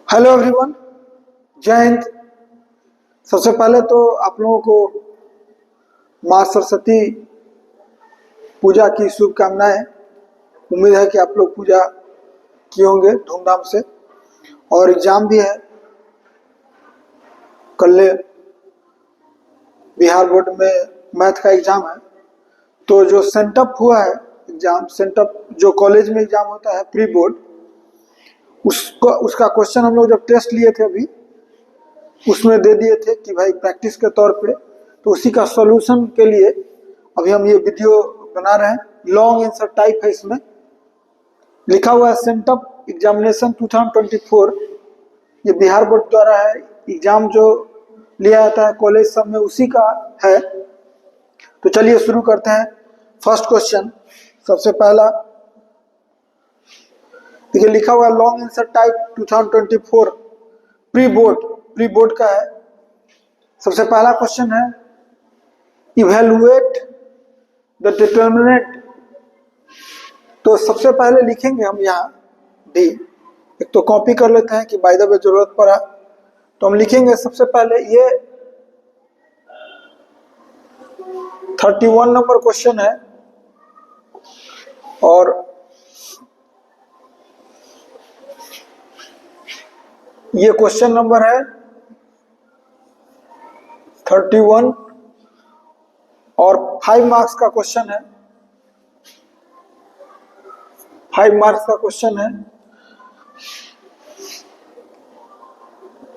Hello everyone, जय हिंद। सबसे पहले तो आप लोगों को माँ सरस्वती पूजा की शुभकामनाएं। उम्मीद है कि आप लोग पूजा किए होंगे धूमधाम से। और एग्जाम भी है, कल बिहार बोर्ड में मैथ का एग्जाम है। तो जो सेंटअप हुआ है एग्जाम, सेंटअप जो कॉलेज में एग्जाम होता है प्री बोर्ड, उसका क्वेश्चन हम लोग जब टेस्ट लिए थे अभी, उसमें दे दिए थे कि भाई प्रैक्टिस के तौर पे। तो उसी का सॉल्यूशन के लिए अभी हम ये वीडियो बना रहे हैं। लॉन्ग आंसर टाइप है, इसमें लिखा हुआ है सेंटअप एग्जामिनेशन 2024। ये बिहार बोर्ड द्वारा है, एग्जाम जो लिया जाता है कॉलेज सब में उसी का है। तो चलिए शुरू करते हैं। फर्स्ट क्वेश्चन, सबसे पहला देखिए लिखा हुआ है long answer type 2024 pre board का है। सबसे पहला क्वेश्चन है इवेलुएट द डिटर्मिनेंट। तो सबसे पहले लिखेंगे हम यहाँ डी। एक तो कॉपी कर लेते हैं कि बाय द वे जरूरत पड़ा। तो हम लिखेंगे सबसे पहले ये 31 नंबर क्वेश्चन है और ये क्वेश्चन नंबर है 31 और 5 मार्क्स का क्वेश्चन है। 5 मार्क्स का क्वेश्चन है।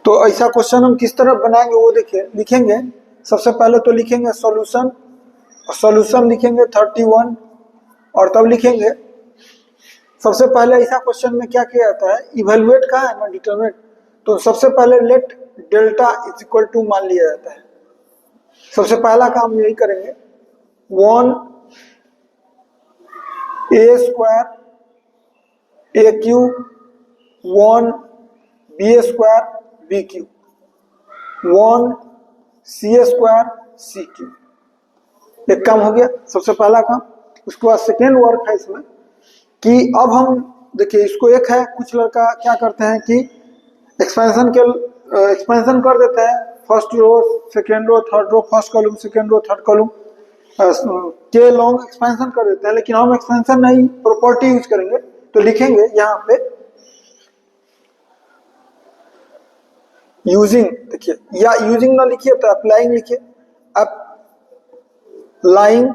तो ऐसा क्वेश्चन हम किस तरह बनाएंगे वो देखिए, लिखेंगे सबसे पहले तो लिखेंगे सॉल्यूशन, और सॉल्यूशन लिखेंगे 31 और तब लिखेंगे सबसे पहले ऐसा क्वेश्चन में क्या किया जाता है, इवेलुएट का है ना डिटरमिनेंट। तो सबसे पहले let delta is equal to मान लिया जाता है। सबसे पहला काम यही करेंगे, 1 a square A Q 1 B square B Q 1 C square C Q. एक काम हो गया सबसे पहला काम। उसके बाद सेकेंड वर्क है इसमें कि अब हम देखिए इसको एक है, कुछ लड़का क्या करते हैं कि एक्सपेंशन कर देते हैं, first row second row third row, first column second row third column के लॉन्ग एक्सपेंशन कर देते हैं। लेकिन हम एक्सपेंशन नहीं, प्रॉपर्टी यूज करेंगे। तो लिखेंगे यहाँ पे यूजिंग, देखिए या यूजिंग ना लिखिए तो अप्लाइंग लिखिए। अप्लाइंग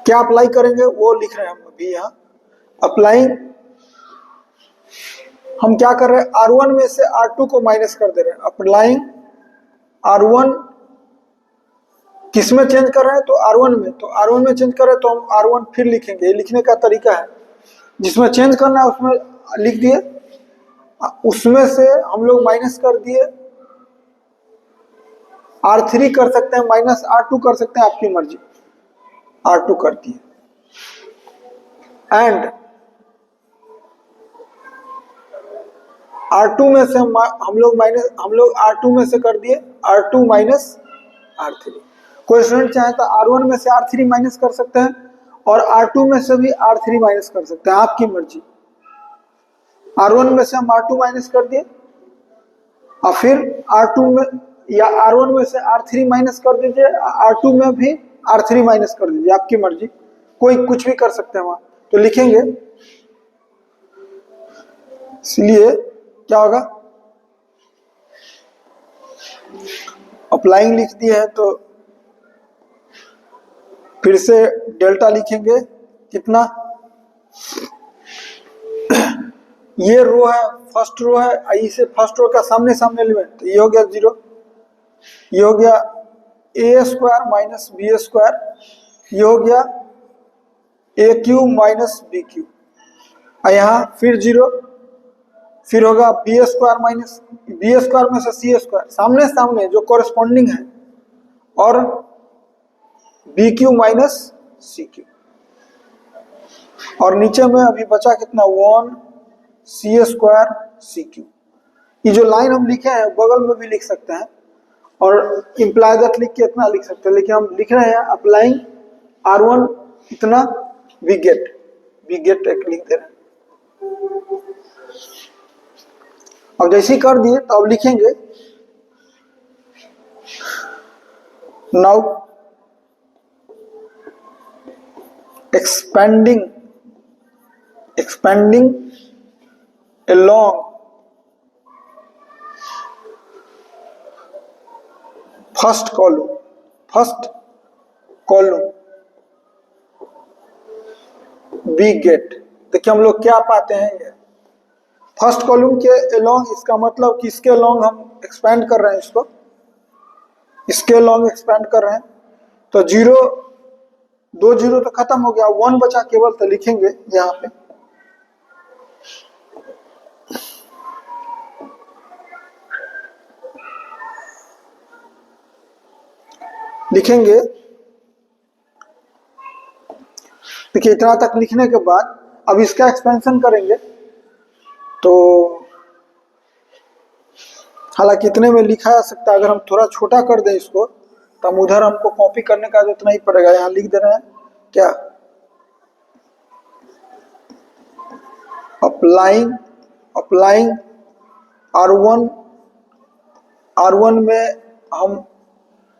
क्या अप्लाई करेंगे वो लिख रहे हैं हम अभी यहाँ। अप्लाइंग हम क्या कर रहे हैं, R1 में से R2 को माइनस कर दे रहे हैं। अप्लाइंग R1 किस में चेंज कर रहे हैं, तो R1 में। तो R1 में चेंज कर रहे हैं तो हम R1 फिर लिखेंगे। ये लिखने का तरीका है, जिसमें चेंज करना है उसमें लिख दिए, उसमें से हम लोग माइनस कर दिए। R3 कर सकते हैं, माइनस R2 कर सकते हैं, आपकी मर्जी। R2 कर दिए एंड R2 में से हम लोग R2 में से कर दिए R2 माइनस R3। कोई स्टूडेंट चाहे तो R1 में से R3 माइनस कर सकते हैं और R2 में से भी R3 माइनस कर सकते हैं, आपकी मर्जी। R1 में से हम R2 माइनस कर दिए और फिर R2 में या R1 में से R3 माइनस कर दीजिए, R2 में भी R3 माइनस कर दीजिए, आपकी मर्जी। कोई कुछ भी कर सकते हैं वहां। तो लिखेंगे, इसलिए क्या होगा, अप्लाइंग लिख दिए है तो फिर से डेल्टा लिखेंगे। कितना, ये रो है, फर्स्ट रो है, इसे फर्स्ट रो का सामने सामने एलिमेंट, तो ये हो गया 0। ये हो गया A square minus B square. ये हो गया A Q minus B Q. यहाँ फिर 0, फिर होगा B square minus B square में से सी स्क्वायर, सामने सामने जो कोरिस्पॉन्डिंग है, और B Q minus C Q. और नीचे में अभी बचा कितना, 1 सी स्क्वायर सी क्यू। ये जो लाइन हम लिखे हैं बगल में भी लिख सकते हैं और इंप्लाई दैट लिख के इतना लिख सकते हैं, लेकिन हम लिख रहे हैं अप्लाइंग R1 इतना, वी गेट एक लिख दे रहे हैं। अब जैसे ही कर दिए तो अब लिखेंगे now expanding along first column we get। देखिए हम लोग क्या पाते हैं, ये फर्स्ट कॉलम के अलोंग, इसका मतलब कि इसके अलोंग हम एक्सपेंड कर रहे हैं, इसके अलोंग एक्सपेंड कर रहे हैं। तो 2 जीरो तो खत्म हो गया, 1 बचा केवल, तो लिखेंगे यहाँ पे देखिए इतना तक लिखने के बाद अब इसका एक्सपेंशन करेंगे। तो हालांकि इतने में लिखा जा सकता है, अगर हम थोड़ा छोटा कर दें इसको तो हम उधर हमको कॉपी करने का उतना ही पड़ेगा। यहाँ लिख दे रहे हैं क्या, अप्लाइंग R1 में हम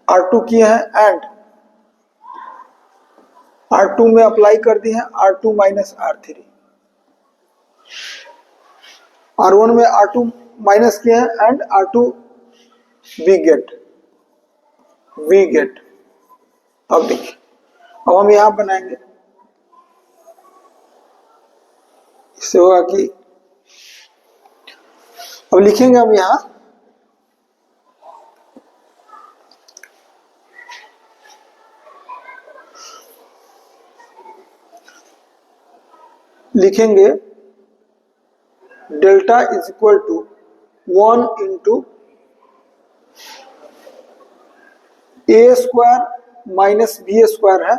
R2 किए हैं एंड R2 में अप्लाई कर दिए हैं R2 माइनस R3। R1 में R2 माइनस किए हैं एंड R2 वी गेट। अब देखिए, अब हम यहां बनाएंगे, इससे होगा कि अब लिखेंगे हम यहां लिखेंगे delta is equal to 1 into A square minus B square है,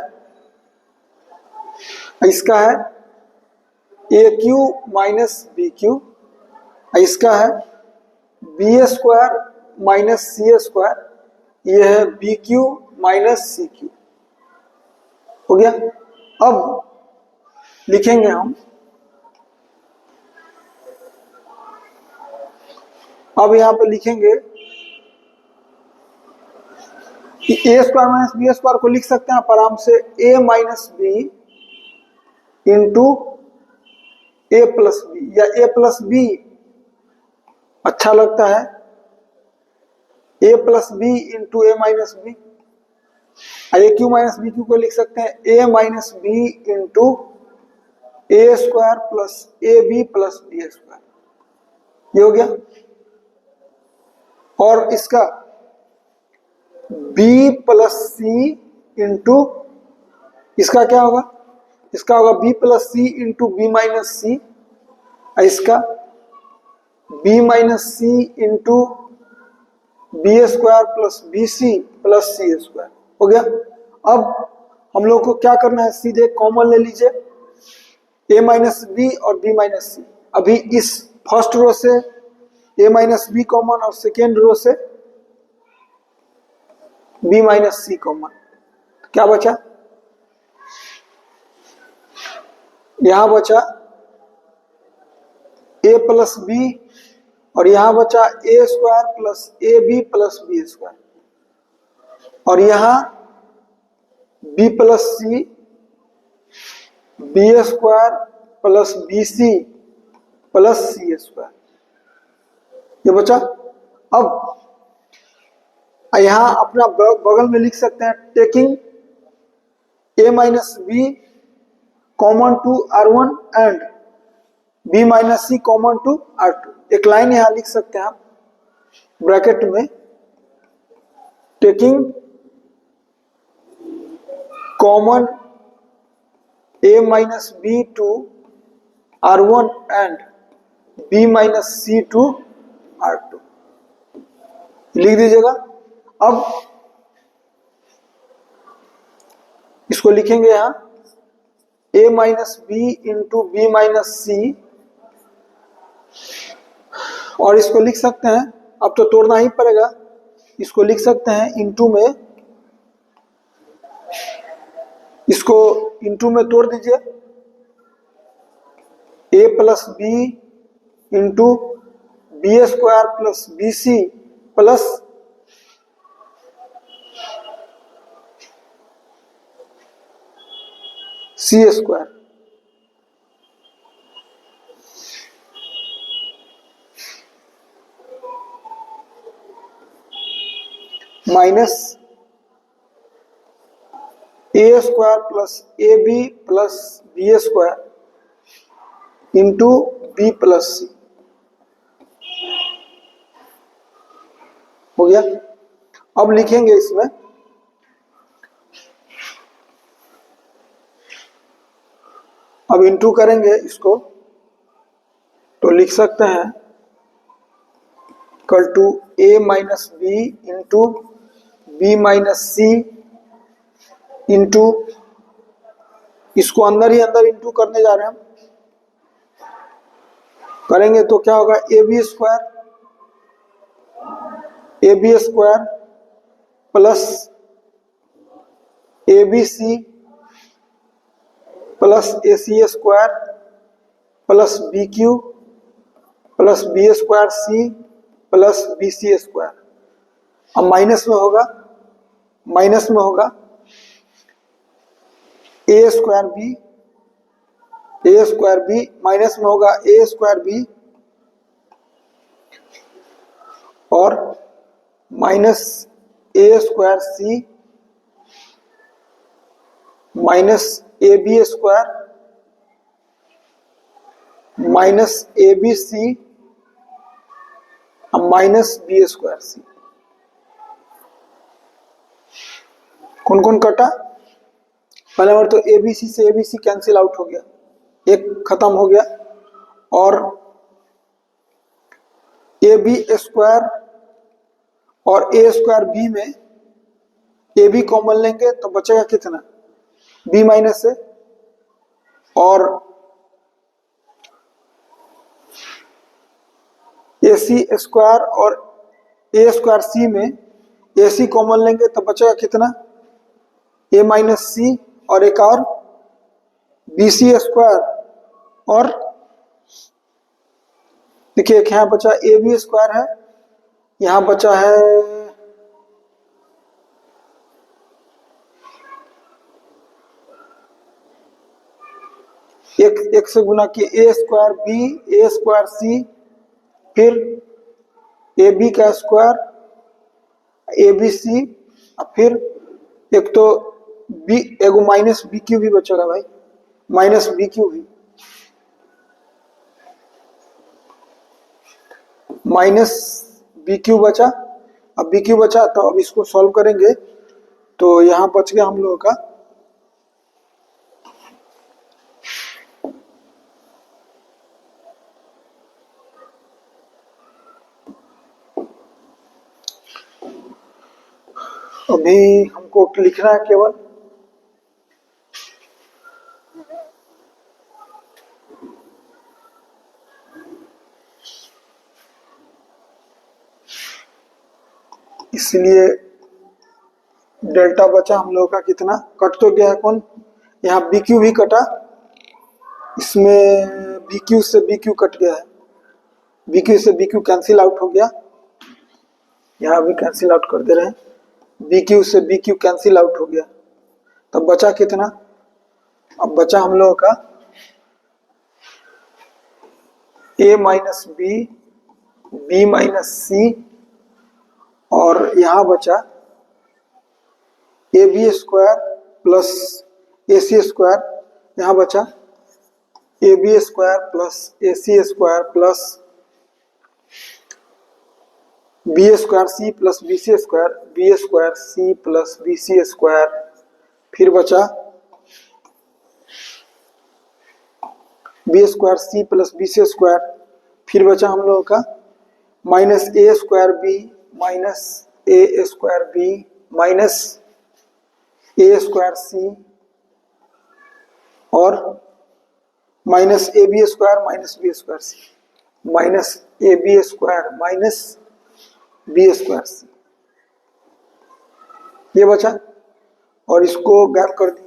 इसका है A Q minus B Q, इसका है B square minus C square, ये है B Q minus C Q. हो गया। अब लिखेंगे हम, अब यहां पे लिखेंगे कि a square minus B square को लिख सकते हैं आप आराम से a minus B into a plus b, या ए प्लस बी अच्छा लगता है, a plus b into a minus b. A Q minus B cube को लिख सकते हैं a minus B into A square plus a b plus B square. ये हो गया। और इसका b प्लस सी इंटू, इसका क्या होगा, इसका होगा b plus c into B minus c, इसका b माइनस सी into b square plus B c plus c square. हो गया। अब हम लोग को क्या करना है, सीधे कॉमन ले लीजिए a माइनस बी और b माइनस सी। अभी इस फर्स्ट रो से a माइनस बी कॉमन और सेकेंड रो से b माइनस सी कॉमन, क्या बचा, यहां बचा a प्लस बी और यहां बचा a square plus a b plus B square, और यहां b plus c b square plus B c plus c square, ये बचा। अब यहां अपना बगल में लिख सकते हैं taking a minus B common to R1 and b minus C common to R2। एक लाइन यहां लिख सकते हैं आप ब्रैकेट में, taking common a minus b to R1 and b minus c to R2, लिख दीजिएगा। अब इसको लिखेंगे यहां a minus B into B minus सी, और इसको लिख सकते हैं, अब तो तोड़ना ही पड़ेगा, इसको लिख सकते हैं इंटू में, इसको इंटू में तोड़ दीजिए, a plus b into b square plus B c plus c square minus A square plus a b plus B square into b plus c हो गया। अब लिखेंगे इसमें अब इंटू करेंगे इसको तो लिख सकते हैं equal to A minus B into B minus C into इसको अंदर ही अंदर इंटू करने जा रहे हैं हम, करेंगे तो क्या होगा a B square plus a B c plus A C square plus b cube plus B square C plus B C square. अब माइनस में होगा ए स्क्वायर बी माइनस में होगा ए स्क्वायर बी और minus A square c minus a B square minus a B c minus B square c. कौन कौन कटा? पहले बार तो ए बी सी से A B C cancel out हो गया, एक खत्म हो गया और ए बी स्क्वायर और ए स्क्वायर बी में ए बी कॉमन लेंगे तो बचेगा कितना बी माइनस से और ए सी स्क्वायर और ए स्क्वायर सी में ए सी कॉमन लेंगे तो बचेगा कितना ए माइनस सी और एक और बी सी स्क्वायर और देखिए एक यहाँ बचा ए बी स्क्वायर है, यहाँ बचा है एक से गुना किए ए स्क्वायर बी ए स्क्वायर सी फिर ए बी का स्क्वायर ए बी सी फिर एक तो बी एगो माइनस बी क्यू भी बचेगा भाई, माइनस बी क्यू भी माइनस बी क्यू बचा। अब बी क्यू बचा तो अब इसको सॉल्व करेंगे तो यहां बच गया हम लोगों का अभी हमको लिखना है केवल इसलिए डेल्टा बचा हम लोगों का कितना कट तो गया है कौन यहाँ बी क्यू भी कटा, इसमें बी क्यू से बी क्यू कट गया है, बी क्यू से बी क्यू कैंसिल आउट हो गया, यहाँ भी कैंसिल आउट कर दे रहे हैं, बी क्यू से बी क्यू कैंसिल आउट हो गया तब बचा कितना, अब बचा हम लोगों का ए माइनस बी माइनस सी और यहाँ बचा A B square plus A C square, यहाँ बचा A B square plus A C square plus B square C plus B C square C plus B C square फिर बचा B square सी plus B C square फिर बचा हम लोगों का minus ए square B minus ए square B minus ए square C और minus a B square minus B square c minus a B square minus B square c ये बचा और इसको गैप कर दिया।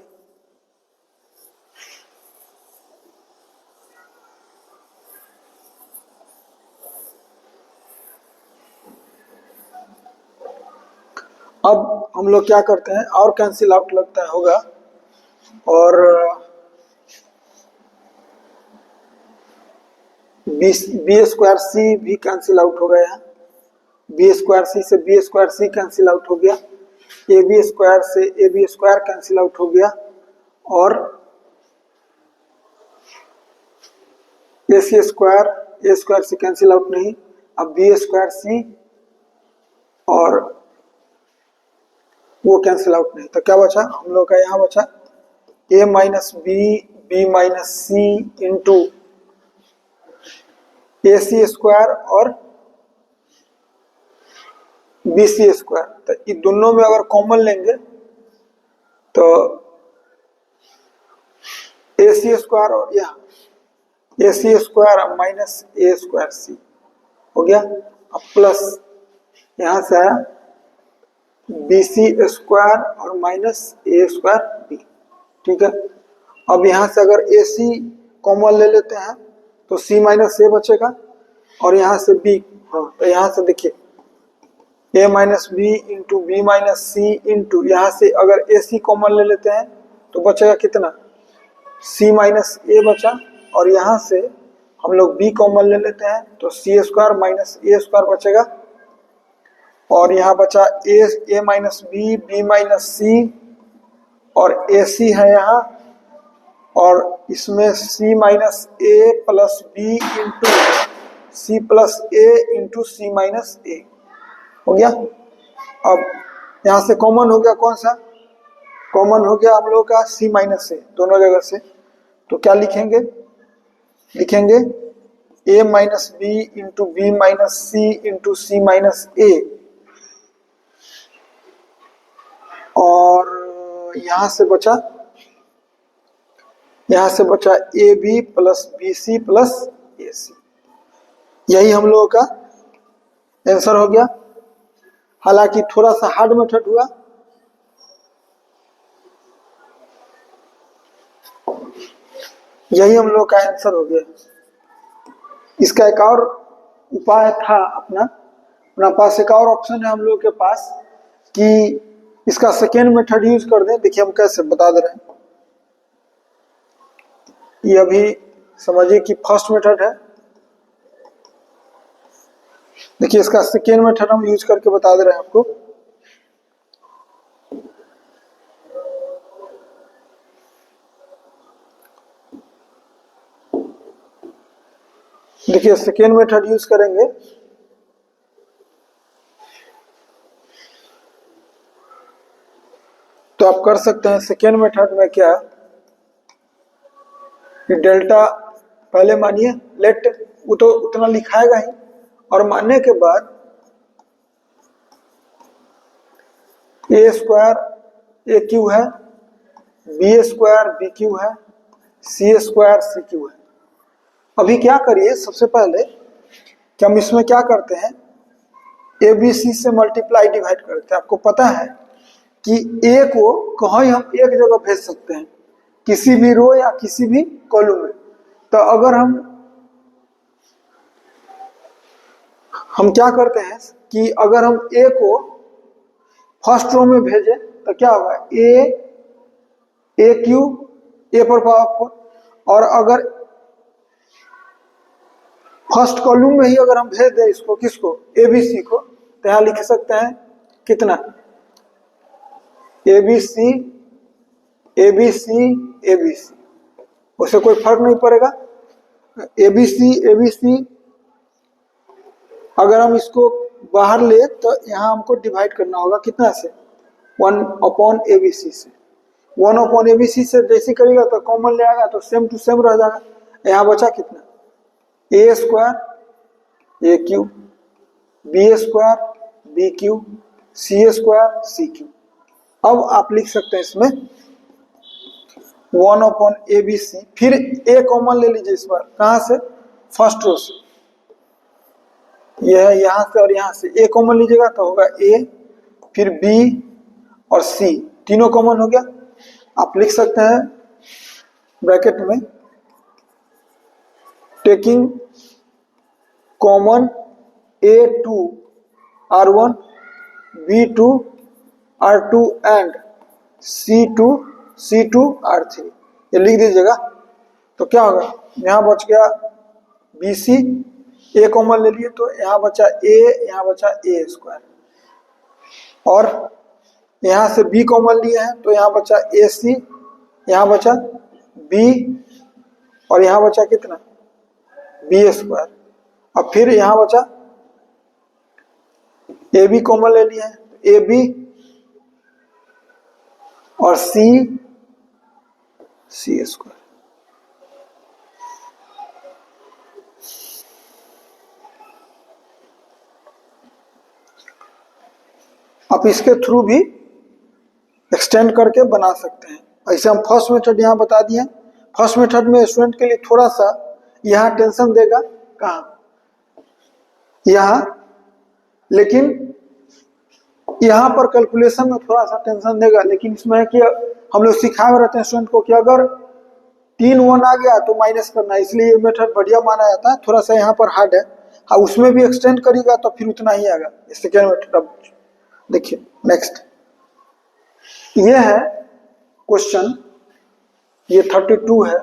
अब हम लोग क्या करते हैं, और कैंसिल आउट लगता है होगा, और बी स्क्वायर सी भी कैंसिल आउट हो गया, बी स्क्वायर सी से B square C cancel out हो गया, ए बी स्क्वायर से A B square cancel out हो गया, और ए स्क्वायर से कैंसिल आउट नहीं, अब बी स्क्वायर सी और वो कैंसिल आउट नहीं, तो क्या बचा हम लोग का, यहाँ बचा a minus B minus C into A C square और बी सी स्क्वायर। तो इन दोनों में अगर कॉमन लेंगे तो ए सी स्क्वायर और यहाँ ए सी स्क्वायर माइनस ए स्क्वायर सी हो गया, अब प्लस यहां से आया बी सी स्क्वायर और माइनस ए स्क्वायर बी। ठीक है, अब यहां से अगर ए सी कॉमन ले लेते हैं तो सी माइनस ए बचेगा, और यहां से बी, हाँ तो यहां से देखिए a minus B into B minus C into, यहाँ से अगर ए सी कॉमन ले लेते हैं तो बचेगा कितना, सी माइनस ए बचा, और यहाँ से हम लोग बी कॉमन ले लेते हैं तो सी स्क्वायर माइनस ए स्क्वायर बचेगा, और यहाँ बचा ए माइनस बी माइनस सी, और ए सी है यहाँ, और इसमें c minus a plus b into c plus a into c minus a हो गया। अब यहाँ से कॉमन हो गया, कौन सा कॉमन हो गया हम लोग का, सी माइनस ए दोनों जगह से, तो क्या लिखेंगे, लिखेंगे a minus B into B minus C into c minus a, और यहां से बचा ए b plus B c plus ए सी, यही हम लोगों का आंसर हो गया। हालांकि थोड़ा सा हार्ड मेथड हुआ, यही हम लोग का आंसर हो गया। इसका एक और उपाय था, अपना पास एक और ऑप्शन है हम लोग के पास कि इसका सेकेंड मेथड यूज कर दें। देखिए हम कैसे बता दे रहे हैं, ये अभी समझिए कि फर्स्ट मेथड है, देखिए इसका सेकेंड मेथड हम यूज करके बता दे रहे हैं आपको। देखिए सेकेंड मेथड यूज करेंगे तो आप कर सकते हैं सेकेंड मेथड में क्या, कि डेल्टा पहले मानिए, लेट वो तो उतना लिखाएगा ही, और मानने के बाद ए स्क्वायर ए क्यू है, बी स्क्वायर बी क्यू है, सी स्क्वायर सी क्यू है। अभी क्या करिए, सबसे पहले कि हम इसमें क्या करते हैं, ए बी सी से मल्टीप्लाई डिवाइड करते हैं। आपको पता है कि ए को कहीं हम एक जगह भेज सकते हैं, किसी भी रो या किसी भी कॉलम में। तो अगर हम क्या करते हैं कि अगर हम ए को फर्स्ट रो में भेजें तो क्या होगा, ए क्यू ए पर पावर 4, और अगर फर्स्ट कॉलम में ही अगर हम भेज दें इसको, किसको, ए बी सी को, तो यहां लिख सकते हैं कितना, A B C A B C A B C, उससे कोई फर्क नहीं पड़ेगा। ए बी सी अगर हम इसको बाहर ले तो यहाँ हमको डिवाइड करना होगा कितना से, 1 अपॉन ए बी सी से। 1 अपॉन ए बी सी से जैसे करेगा तो कॉमन ले आएगा तो सेम टू सेम रह जाएगा। यहाँ बचा कितना, a square A cube, b square B cube, c square C cube. अब आप लिख सकते हैं इसमें 1 अपॉन ए बी सी, फिर ए कॉमन ले लीजिए इस बार, कहां से, फर्स्ट रो से, यह है यहां से और यहां से, ए कॉमन लीजिएगा तो होगा ए, फिर बी और सी, तीनों कॉमन हो गया। आप लिख सकते हैं ब्रैकेट में, taking common A2 R1 B2 R2 and C2 R3, ये लिख दीजिएगा। तो क्या होगा, यहाँ बच गया BC, A कॉमन ले लिए तो यहाँ बचा A, यहाँ बचा A स्क्वायर, और यहाँ से B कॉमन लिए हैं तो यहाँ बचा AC, यहाँ बचा B, और यहाँ बचा कितना B स्क्वायर। अब फिर यहाँ बचा AB कॉमन ले लिए हैं, AB और C स्क्वायर। आप इसके थ्रू भी एक्सटेंड करके बना सकते हैं। ऐसे हम फर्स्ट मेथड यहाँ बता दिए। फर्स्ट मेथड में स्टूडेंट के लिए थोड़ा सा यहाँ टेंशन देगा, कहाँ, यहाँ, लेकिन यहाँ पर कैलकुलेशन में थोड़ा सा टेंशन देगा, लेकिन इसमें है कि हम लोग सिखाए रहते हैं स्टूडेंट को कि अगर 3 1 आ गया तो माइनस करना है, इसलिए ये मेथड बढ़िया माना जाता है। थोड़ा सा यहाँ पर हार्ड है, हाँ उसमें भी एक्सटेंड करेगा तो फिर उतना ही आएगा। सेकेंड मेथड अब देखिए नेक्स्ट, ये है क्वेश्चन, ये 32 है।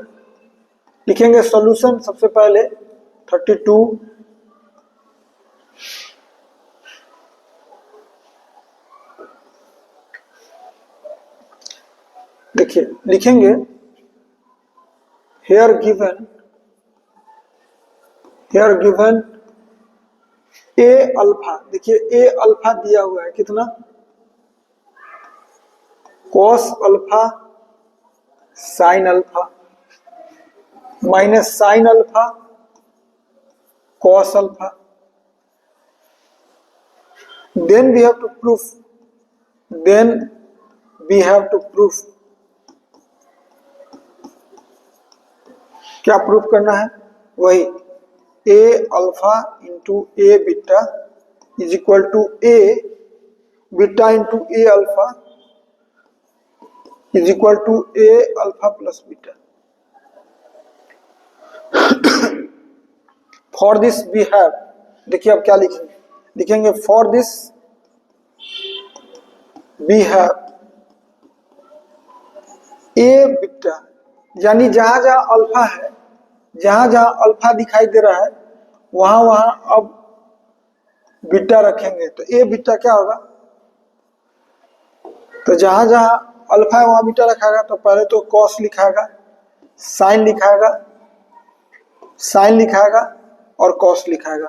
लिखेंगे सॉल्यूशन सबसे पहले 32, देखिए लिखेंगे here given a अल्फा, देखिए a अल्फा दिया हुआ है कितना, cos alpha sin alpha minus sin alpha cos alpha, then we have to prove, क्या प्रूफ करना है, वही a alpha into a beta is equal to a beta into a alpha is equal to a alpha plus beta. For this we have, देखिए अब क्या लिखेंगे, लिखेंगे for this we have a beta, यानी जहां जहां अल्फा है, जहां जहां अल्फा दिखाई दे रहा है वहां वहां अब बीटा रखेंगे, तो ए बीटा क्या होगा, तो जहां जहां अल्फा है वहां बीटा रखाएगा, तो पहले तो कॉस लिखाएगा, साइन लिखाएगा और कॉस लिखाएगा,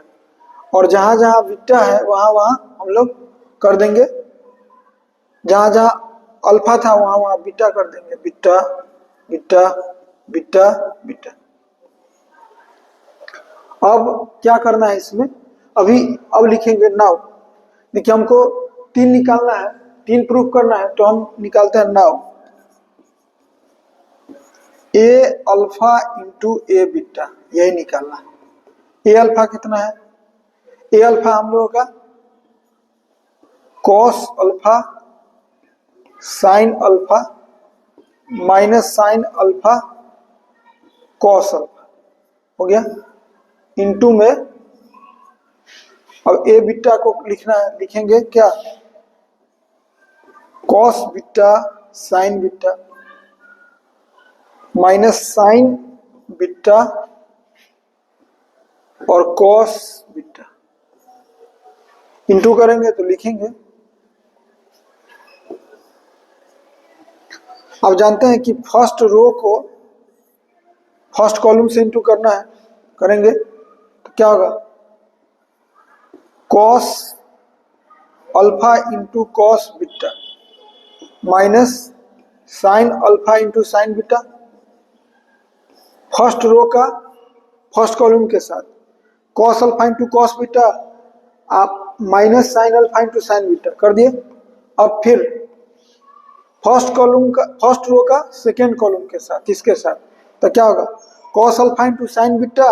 और जहां जहां बीटा है वहां वहां हम लोग कर देंगे, जहां जहां अल्फा था वहां वहां बीटा कर देंगे, बीटा बीटा बीटा बीटा। अब क्या करना है इसमें, अब लिखेंगे नाउ, देखिए हमको 3 निकालना है, 3 प्रूफ करना है, तो हम निकालते हैं now a alpha into a beta, यही निकालना है। a अल्फा कितना है, a अल्फा हम लोगों का cos alpha sin alpha minus sin alpha cos alpha हो गया, इंटू में अब a बीटा को लिखना है, लिखेंगे क्या, cos beta sin beta minus sin beta और cos बीटा, इंटू करेंगे तो लिखेंगे, अब जानते हैं कि फर्स्ट रो को फर्स्ट कॉलम से इंटू करना है, करेंगे तो क्या होगा, cos alpha into cos beta minus sin alpha into sine beta, first row का फर्स्ट कॉलम के साथ cos alpha into cos beta आप minus sin alpha into sine beta कर दिए। अब फिर फर्स्ट रो का सेकेंड कॉलम के साथ, इसके साथ, तो क्या होगा, cos alpha into sine beta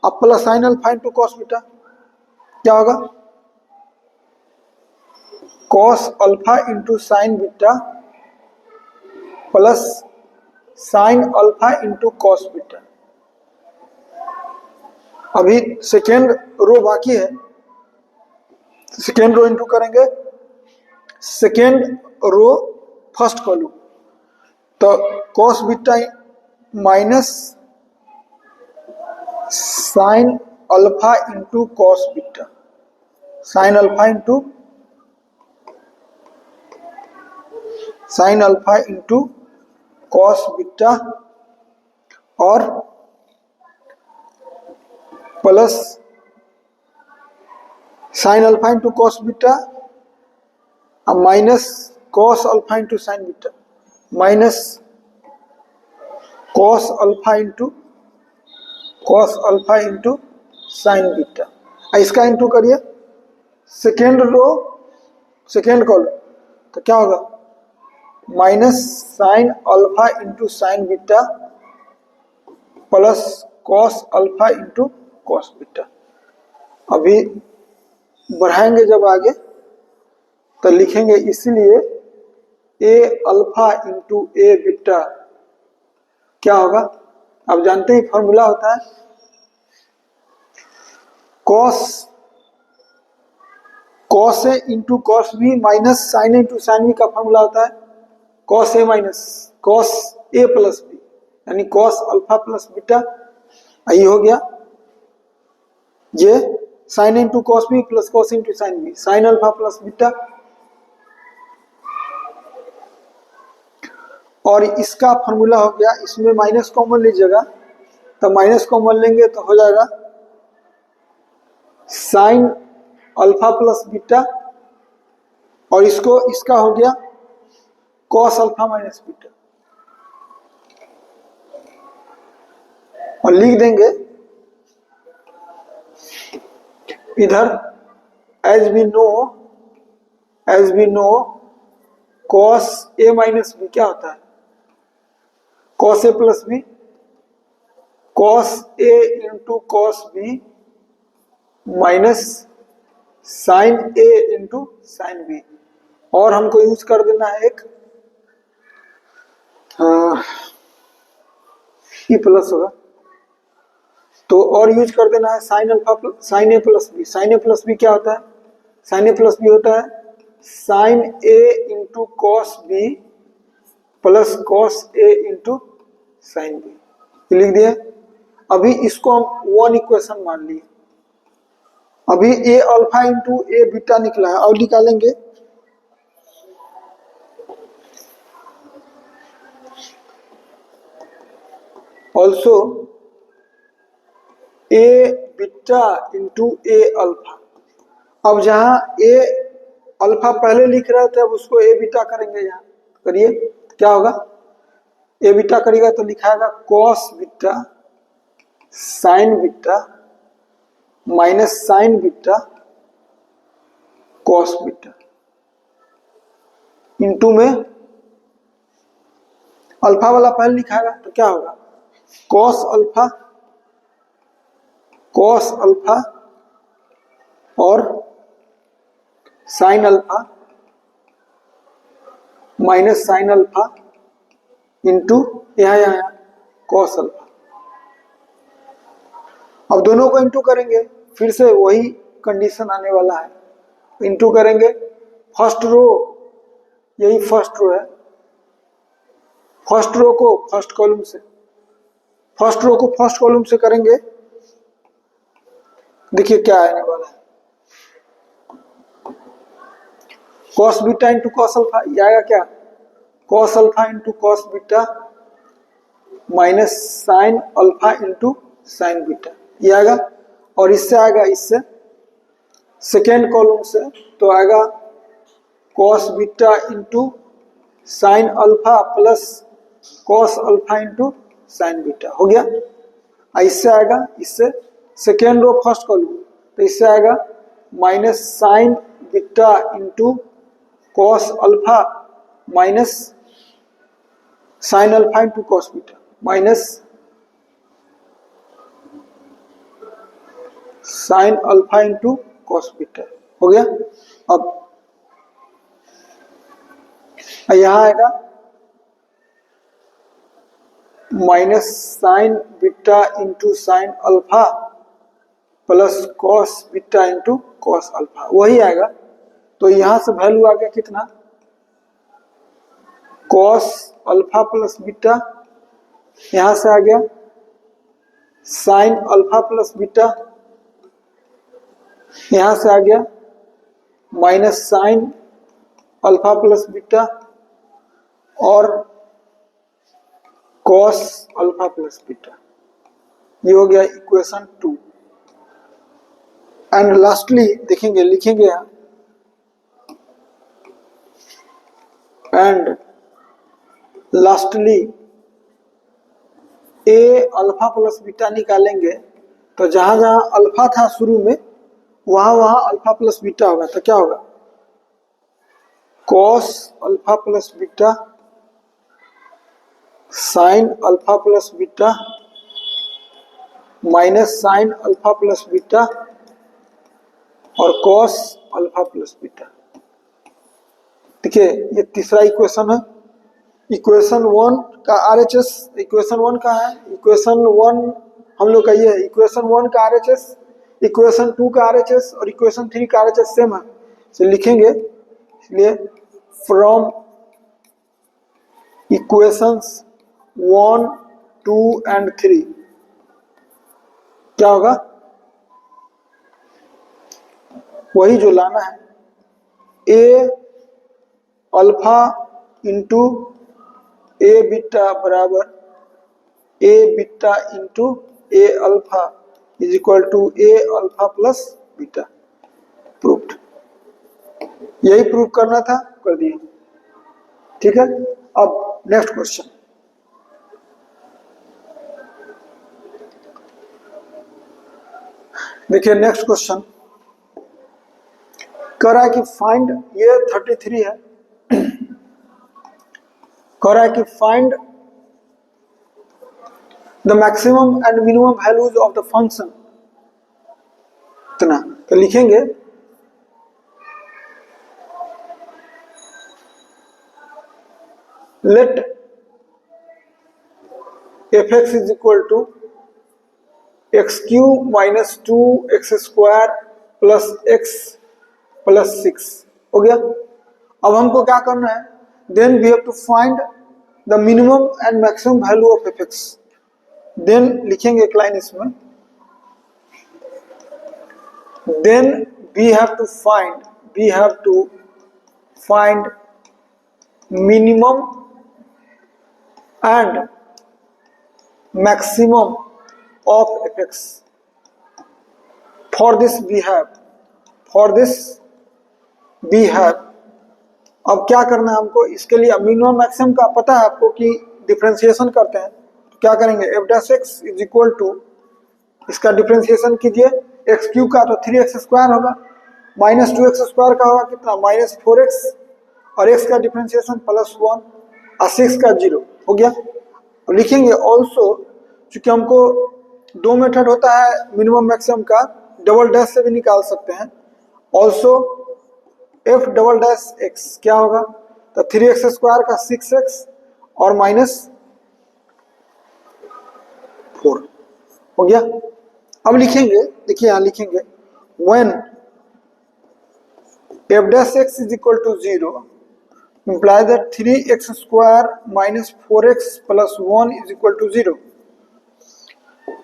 अब plus sin alpha into cos beta, क्या होगा, cos alpha into sine beta plus sin alpha into cos beta. अभी सेकेंड रो बाकी है, सेकेंड रो इंटू करेंगे, सेकेंड रो फर्स्ट कॉलम, तो cos beta minus sine alpha into cos beta, sine alpha into cos beta और plus sine alpha into cos beta minus cos alpha into sine beta, minus cos alpha into sine beta. इसका into करिए second row second column, तो क्या होगा minus sine alpha into sine beta plus cos alpha into cos beta. अभी बढ़ाएंगे जब आगे तो लिखेंगे इसलिए A alpha into A beta क्या होगा, आप जानते हैं फॉर्मूला होता है cos a into cos b minus sine into sine b का फॉर्मूला होता है cos a minus cos a plus b, यानी कॉस अल्फा प्लस बीटा। यही हो गया ये sine into cos B plus cos into sine B, sine alpha plus beta. और इसका फॉर्मूला हो गया, इसमें माइनस कॉमन लीजिएगा, तो माइनस कॉमन लेंगे तो हो जाएगा साइन अल्फा प्लस बीटा, और इसका हो गया कॉस अल्फा माइनस बीटा। और लिख देंगे इधर as we know cos a minus b क्या होता है cos a plus b, cos a into cos b minus sine a into sine b. और हमको यूज कर देना है एक ई प्लस होगा, तो और यूज कर देना है sine alpha sine a plus b. Sine a plus b क्या होता है, साइन ए प्लस बी होता है sine a into cos B plus cos a into sine b, लिख दिया। अभी इसको हम वन इक्वेशन मान लिए। अभी ए अल्फा इंटू ए बीटा निकला है, और निकालेंगे also a beta into A alpha. अब जहां ए अल्फा पहले लिख रहे थे, अब उसको ए बीटा करेंगे। यहाँ करिए क्या होगा, ए बीटा करिएगा तो लिखाएगा cos beta sine beta minus sine beta cos beta into में अल्फा वाला पहले लिखाएगा तो क्या होगा कॉस अल्फा और sine alpha minus sine alpha into यहाँ कॉस अल्फा। अब दोनों को इंटू करेंगे, फिर से वही कंडीशन आने वाला है। इंटू करेंगे फर्स्ट रो, यही फर्स्ट रो है, फर्स्ट रो को फर्स्ट कॉलम से करेंगे। देखिए क्या आने वाला है, cos beta into cos alpha, ये आएगा क्या cos alpha into cos beta minus sine alpha into sine beta, ये आएगा। और इससे आएगा, इससे सेकेंड कॉलम से तो आएगा cos beta into sine alpha plus cos alpha into sine beta, हो गया। इससे आएगा, इससे सेकेंड रो फर्स्ट कॉलम, तो इससे आएगा minus sine beta into cos alpha minus sine alpha into cos beta minus sine alpha into cos beta, हो गया। अब यहां आएगा minus sine beta into sine alpha plus cos beta into cos alpha, वही आएगा। तो यहां से वैल्यू आ गया कितना, कॉस अल्फा प्लस बीटा, यहां से आ गया साइन अल्फा प्लस बीटा, यहां से आ गया minus sine alpha plus beta और कॉस अल्फा प्लस बीटा। ये हो गया इक्वेशन 2। एंड लास्टली देखेंगे, लिखेंगे यहां, and lastly A alpha plus beta निकालेंगे तो जहां जहां अल्फा था शुरू में वहां वहां अल्फा प्लस बीटा होगा, तो क्या होगा, cos alpha plus beta sine alpha plus beta minus sine alpha plus beta और कॉस अल्फा प्लस बीटा। देखिए ये तीसरा इक्वेशन है। इक्वेशन 1 का आरएचएस, इक्वेशन 1 का है, इक्वेशन 1 हम लोग का ये है, इक्वेशन 1 का आरएचएस, इक्वेशन 2 का आरएचएस और इक्वेशन 3 का आरएचएस सेम है, तो लिखेंगे, इसलिए फ्रॉम इक्वेशंस 1, 2 एंड 3 क्या होगा, वही जो लाना है, A alpha into A beta बराबर A beta into A alpha is equal to A alpha plus beta. Proved. यही प्रूव करना था, कर दिए। ठीक है, अब नेक्स्ट क्वेश्चन। देखिए नेक्स्ट क्वेश्चन कह रहा है कि फाइंड, ये 33 है, कह रहा है कि find the maximum and minimum values of the function. इतना तो लिखेंगे, let F X is equal to X cube minus 2x² plus X plus 6 हो गया। अब हमको क्या करना है, then we have to find the minimum and maximum value of F X. Then लिखेंगे एक लाइन इसमें, then we have to find minimum and maximum of F X. For this we have, अब क्या करना है हमको, इसके लिए मिनिमम मैक्सिमम का पता है आपको कि डिफरेंशिएशन करते हैं, तो क्या करेंगे, F dash X is equal to, इसका डिफरेंशिएशन कीजिए, एक्स क्यूब का तो 3x² होगा, माइनस 2x² का होगा कितना, माइनस 4x, और x का डिफरेंशिएशन +1 और 6 का 0 हो गया। और लिखेंगे ऑल्सो, चूंकि हमको दो मेथड होता है मिनिमम मैक्सिमम का, डबल डैश से भी निकाल सकते हैं, also F double dash x क्या होगा, तो 3x² का 6x और माइनस 4 हो गया। अब लिखेंगे, देखिए यहां लिखेंगे, when F dash X is equal to 0 implies that 3x² minus 4x plus 1 is equal to 0।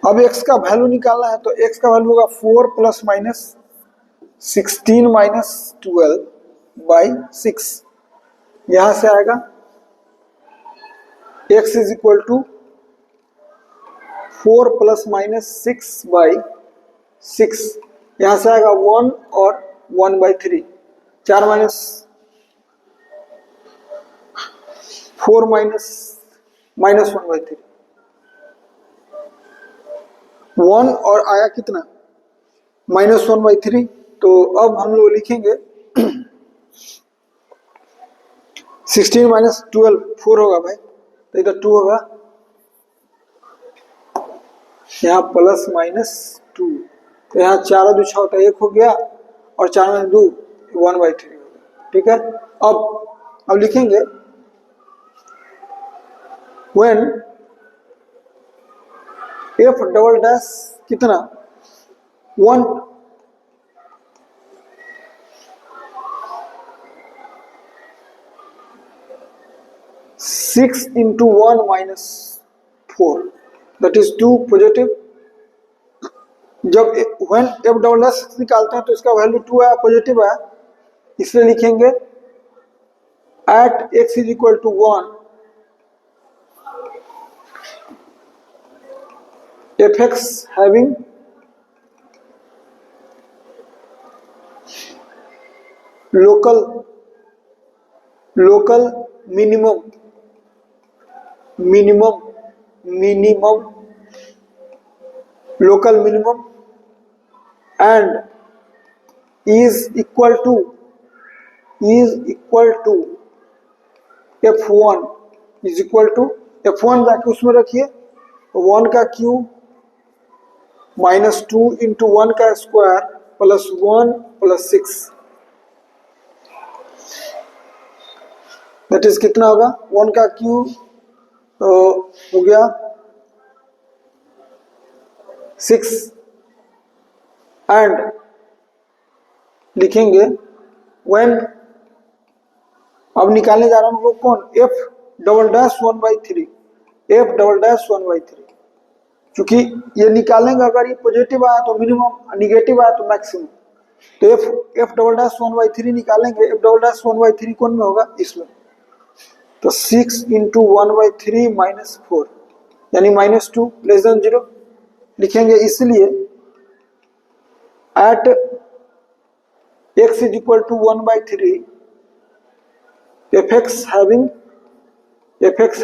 अब x का वैल्यू निकालना है, तो x का वैल्यू होगा 4 प्लस माइनस 16 माइनस 12 बाई 6। यहां से आएगा x is equal to 4 plus minus 6 by 6, यहां से आएगा 1 और 1/3, 4 माइनस 4 माइनस 1/3, 1 और आया कितना, -1/3। तो अब हम लोग लिखेंगे 16 माइनस 12 4 होगा भाई, तो इधर 2 होगा, यहाँ प्लस माइनस 2, तो यहाँ 4 2 6 होता है 1 हो गया, और 4 माइनस 2 1/3 हो गया। ठीक है, अब लिखेंगे when f डबल डैश कितना 1, 6 into 1 minus 4 that is 2 positive. जब when f डबल डैश निकालते हैं तो इसका वैल्यू 2 आया, पॉजिटिव आया, इसलिए लिखेंगे at x is equal to 1 fx having local minimum local minimum and is equal to f1 is equal to f1 जाके उसमें रखिए, 1 का क्यूब माइनस 2 इंटू 1 का square plus 1 plus 6 that is कितना होगा, 1 का क्यूब हो गया 6 एंड लिखेंगे व्हेन, अब निकालने जा रहा हूं वो कौन, f double dash 1/3 f double dash 1/3, क्योंकि ये निकालेंगे अगर ये पॉजिटिव आया तो मिनिमम, निगेटिव आया तो मैक्सिमम, तो f डबल डैश 1/3 निकालेंगे, f डबल डैश 1/3 कौन में होगा, इसमें, तो 6 इंटू 1/3 माइनस 4 यानी माइनस 2 लेस देन 0 लिखेंगे, इसलिए at x is equal to 1/3 fx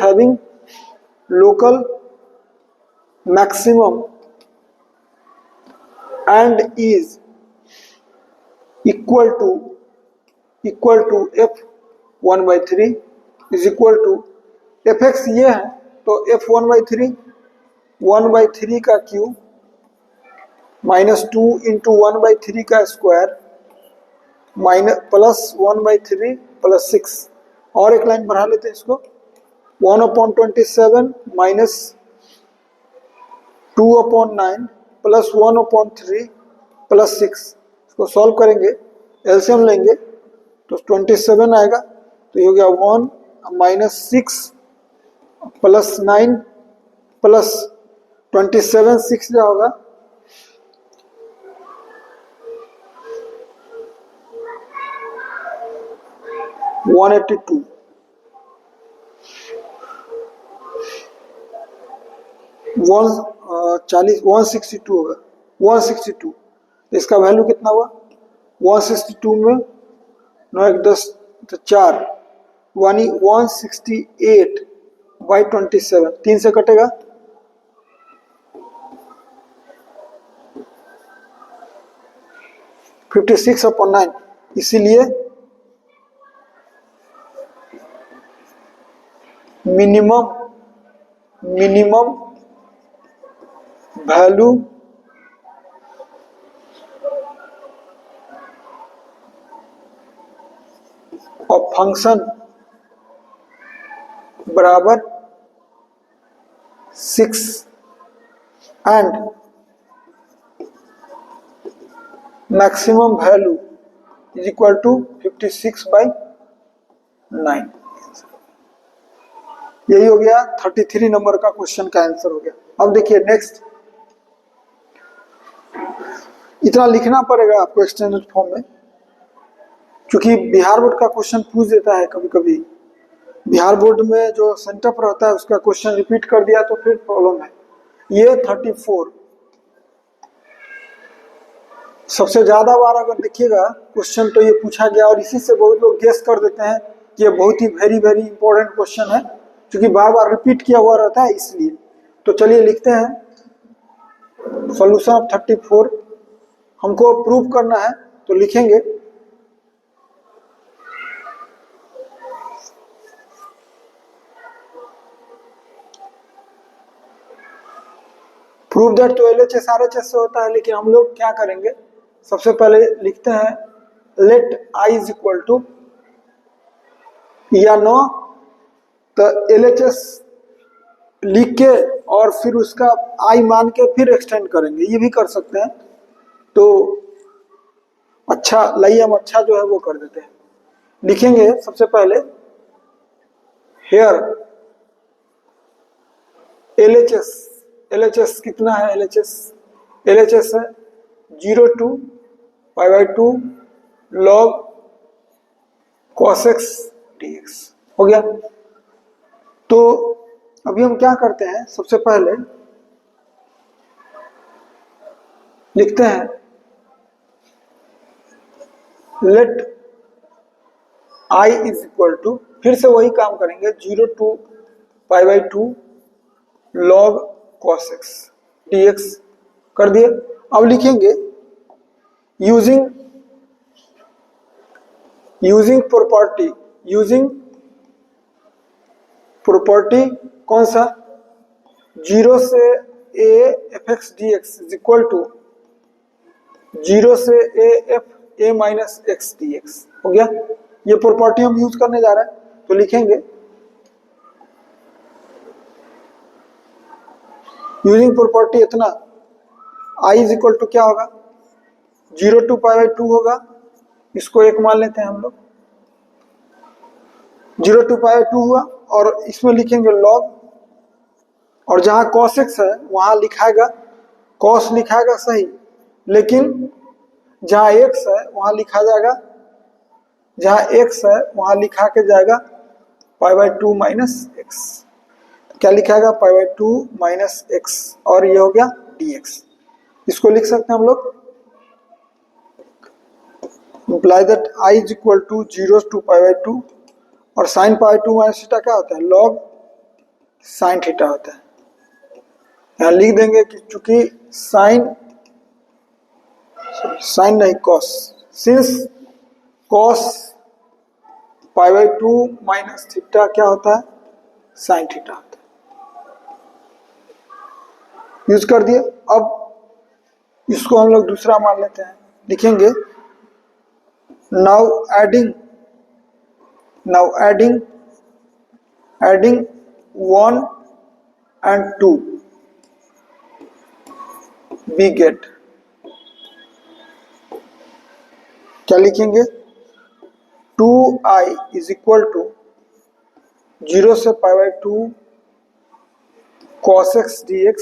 having local maximum and is equal to f 1/3 is equal to fx ये है तो f 1/3 का क्यूब माइनस 2 इंटू 1/3 का स्क्वायर माइनस प्लस 1/3 प्लस 6, और एक लाइन बढ़ा लेते हैं इसको, 1/27 माइनस 2/9 प्लस 1/3 प्लस 6, इसको सॉल्व करेंगे, एलसीएम लेंगे तो 27 आएगा, तो ये हो गया 1 माइनस 6 प्लस 9 प्लस 27, 6 क्या होगा 182, 162 होगा, 162, इसका वैल्यू कितना हुआ 162 में 9 1 10 तो 4 यानी 168/27, 3 से कटेगा, (56/9), इसीलिए मिनिमम वैल्यू ऑफ फंक्शन बराबर 6 and maximum value is equal to 56/9। यही हो गया 33 नंबर का क्वेश्चन का आंसर हो गया। अब देखिए नेक्स्ट, इतना लिखना पड़ेगा आपको एक्सटेंडेड फॉर्म में, क्योंकि बिहार बोर्ड का क्वेश्चन पूछ देता है कभी कभी, बिहार बोर्ड में जो सेंटर पर होता है उसका क्वेश्चन रिपीट कर दिया तो फिर प्रॉब्लम है। ये 34 सबसे ज्यादा बार अगर देखिएगा क्वेश्चन तो ये पूछा गया, और इसी से बहुत लोग गेस कर देते हैं कि ये बहुत ही वेरी इंपॉर्टेंट क्वेश्चन है, क्योंकि बार बार रिपीट किया हुआ रहता है इसलिए। तो चलिए लिखते हैं सॉल्यूशन ऑफ 34, हमको प्रूव करना है तो लिखेंगे प्रूव दैट, तो LHS RHS से होता है, लेकिन हम लोग क्या करेंगे, सबसे पहले लिखते हैं let I is equal to या नो, तो LHS लिख के और फिर उसका I मान के फिर एक्सटेंड करेंगे, ये भी कर सकते हैं। तो अच्छा लाइए हम अच्छा जो है वो कर देते हैं, लिखेंगे सबसे पहले हेयर एल एच एस कितना है, एल एच एस है 0 to π/2 log cos x dx। हो गया। तो अभी हम क्या करते हैं, सबसे पहले लिखते हैं let i is equal to, फिर से वही काम करेंगे, 0 to π/2 log cos x dx कर दिए। अब लिखेंगे यूजिंग प्रॉपर्टी कौन सा, 0 से a F X D x is equal to 0 से a F a minus X D X. हो गया। ये प्रॉपर्टी हम यूज करने जा रहे हैं, तो लिखेंगे यूजिंग प्रॉपर्टी इतना, i इज इक्वल टू क्या होगा, 0 to π/2 होगा, इसको 1 मान लेते हैं हम लोग, 0 to π/2 हुआ, और इसमें लिखेंगे log, और जहां cos x है वहां लिखाएगा cos लिखाएगा सही, लेकिन जहां x है वहां लिखा जाएगा, जहां x है वहां लिखा के जाएगा π/2 माइनस एक्स। क्या लिखाएगा, π/2 माइनस एक्स, और ये हो गया dx। इसको लिख सकते हैं हम लोग, imply that i is equal to 0 to π/2, और sin π/2 माइनस थीटा क्या होता है, log sin थीटा होता है। यहाँ लिख देंगे कि चूंकि sin नहीं cos, since cos π/2 minus theta क्या होता है, sin थीटा होता है। यूज कर दिए। अब इसको हम लोग दूसरा मान लेते हैं, लिखेंगे now adding 1 and 2 we get, क्या लिखेंगे, 2i इज इक्वल टू 0 से π/2 cos x dx,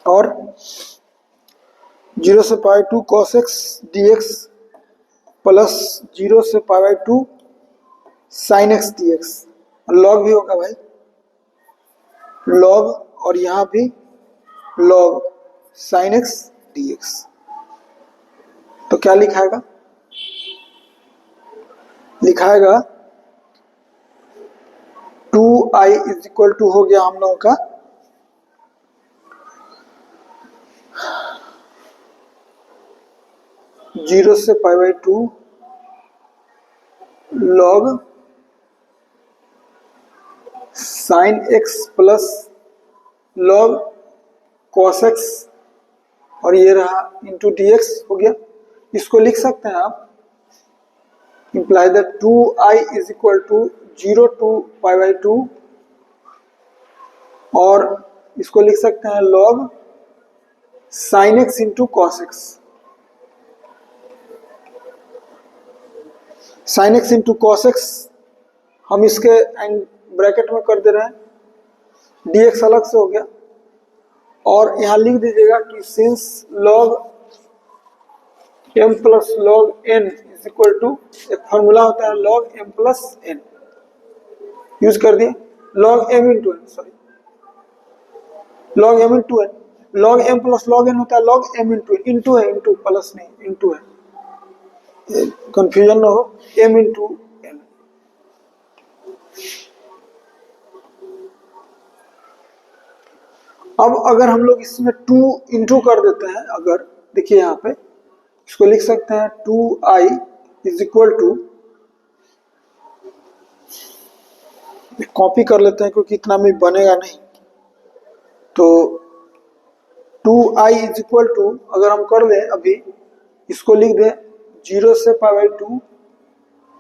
और 0 से π/2 cos x dx प्लस 0 से π/2 sin x dx, log भी होगा भाई, log, और यहां भी log sin x dx। तो क्या लिखाएगा, लिखाएगा 2i इज इक्वल टू, हो गया हम लोगों का 0 से π/2 log sin x plus log cos x, और ये रहा इंटू dx हो गया। इसको लिख सकते हैं आप, imply that 2i is equal to 0 to π/2, और इसको लिख सकते हैं log sin x into cos x, sin x into cos x हम इसके ब्रैकेट में कर दे रहे हैं, dx अलग से हो गया, और यहाँ लिख दीजिएगा कि since log m plus log n is equal to, एक फॉर्मूला होता है log m plus n, use कर दिए, log m into n, sorry log m into n, log m plus log n होता है log m into n, into है, into plus नहीं, into है, कंफ्यूजन ना हो, m इंटू n। अब अगर हम लोग इसमें 2 इंटू कर देते हैं, अगर देखिए यहाँ पे इसको लिख सकते हैं 2i is equal to, copy कर लेते हैं क्योंकि इतना में बनेगा नहीं, तो 2i इज इक्वल टू, अगर हम कर दें अभी, इसको लिख दें 0 से π/2,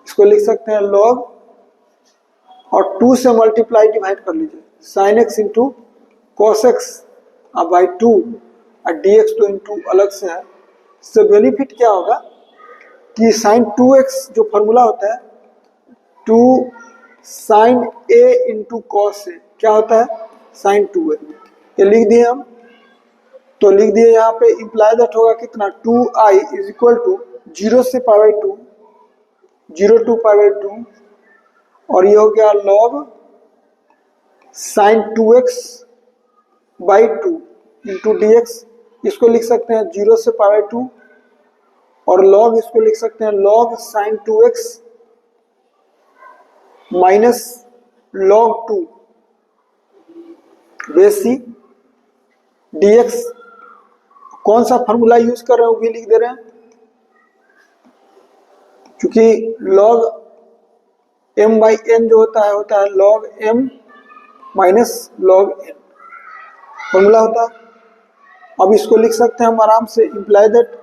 इसको लिख सकते हैं log, और 2 से मल्टीप्लाई डिवाइड कर लीजिए, sin x into cos x by 2, और dx तो इंटू अलग से है। इससे बेनिफिट क्या होगा, कि साइन 2x जो फॉर्मूला होता है 2 sign a into cos A क्या होता है साइन 2a, ये लिख दिए हम। तो लिख दिए यहाँ पे इम्प्लाई दैट होगा कितना 2i इज इक्वल टू 0 से pi by 2, 0 to pi by 2, और ये हो गया log sine 2x by 2 into D x. इसको लिख सकते हैं 0 से पाई बाई 2, और log इसको लिख सकते हैं log sine 2x minus log 2 base C D X. कौन सा फॉर्मूला यूज कर रहे हैं वो भी लिख दे रहे हैं, क्योंकि log m बाई n जो होता है log m minus log n formula होता है। अब इसको लिख सकते हैं हम आराम से, imply that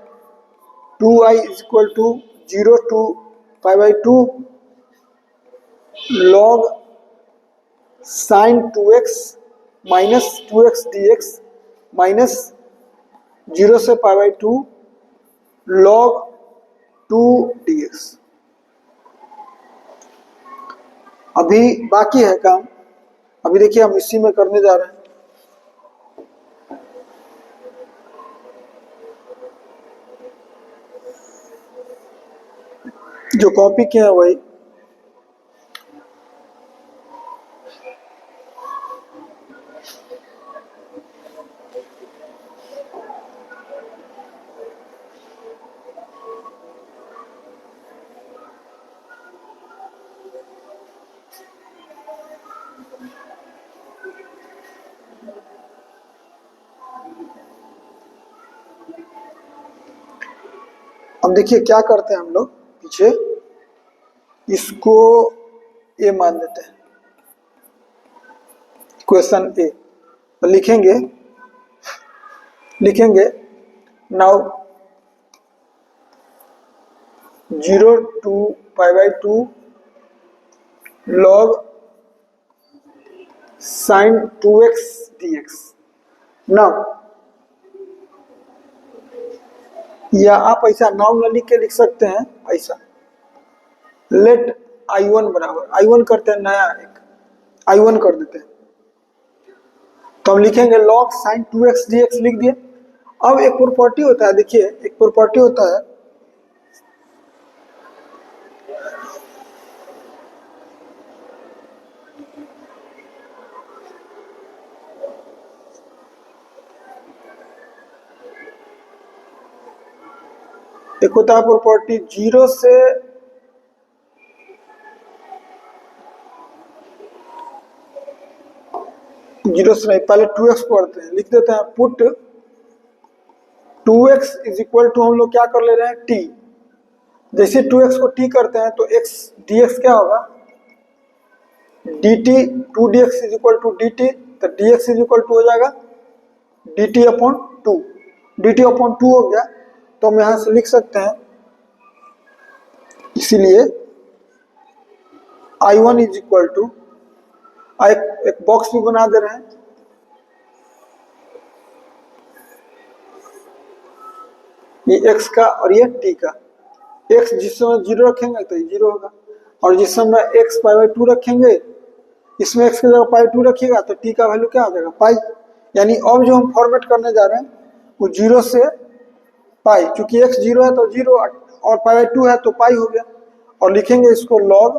2i is equal to 0 to pi by 2 log sine 2x minus 2x dx minus 0 से पाई बाई 2 log 2 dx। अभी बाकी है काम, अभी देखिए हम इसी में करने जा रहे हैं। जो कॉपी किया है वही, अब देखिए क्या करते हैं हम लोग पीछे, इसको ए मान देते हैं, क्वेश्चन ए तो लिखेंगे now 0 to pi by 2 log sine 2x dx। Now या आप ऐसा नाउ न लिख के लिख सकते हैं ऐसा, लेट i1 बराबर i1 करते हैं, नया एक i1 कर देते हैं, तो हम लिखेंगे log साइन 2x dx लिख दिए। अब एक प्रॉपर्टी होता है, देखिए एक प्रॉपर्टी होता है एक होता है प्रॉपर्टी 0 से नहीं, पहले 2x पढ़ते हैं, लिख देते हैं put 2x is equal to, हम लोग क्या कर ले रहे हैं t, जैसे 2x को t करते हैं तो x dx क्या होगा dt, 2dx is equal to dt, तो dx इज इक्वल टू हो जाएगा dt अपॉन 2, dt अपॉन 2 हो गया। तो हम यहां से लिख सकते हैं, इसीलिए I1 इज इक्वल टू, एक बॉक्स भी बना दे रहे हैं, ये x का और ये t का, x जिस समय 0 रखेंगे तो ये 0 होगा, और जिस समय x पाई बाई 2 रखेंगे, इसमें x की जगह पाई 2 रखिएगा तो t का वैल्यू क्या हो जाएगा पाई। यानी अब जो हम फॉर्मेट करने जा रहे हैं वो 0 से पाई, क्योंकि x 0 है तो 0 और पाई बाई 2 है तो पाई हो गया, और लिखेंगे इसको log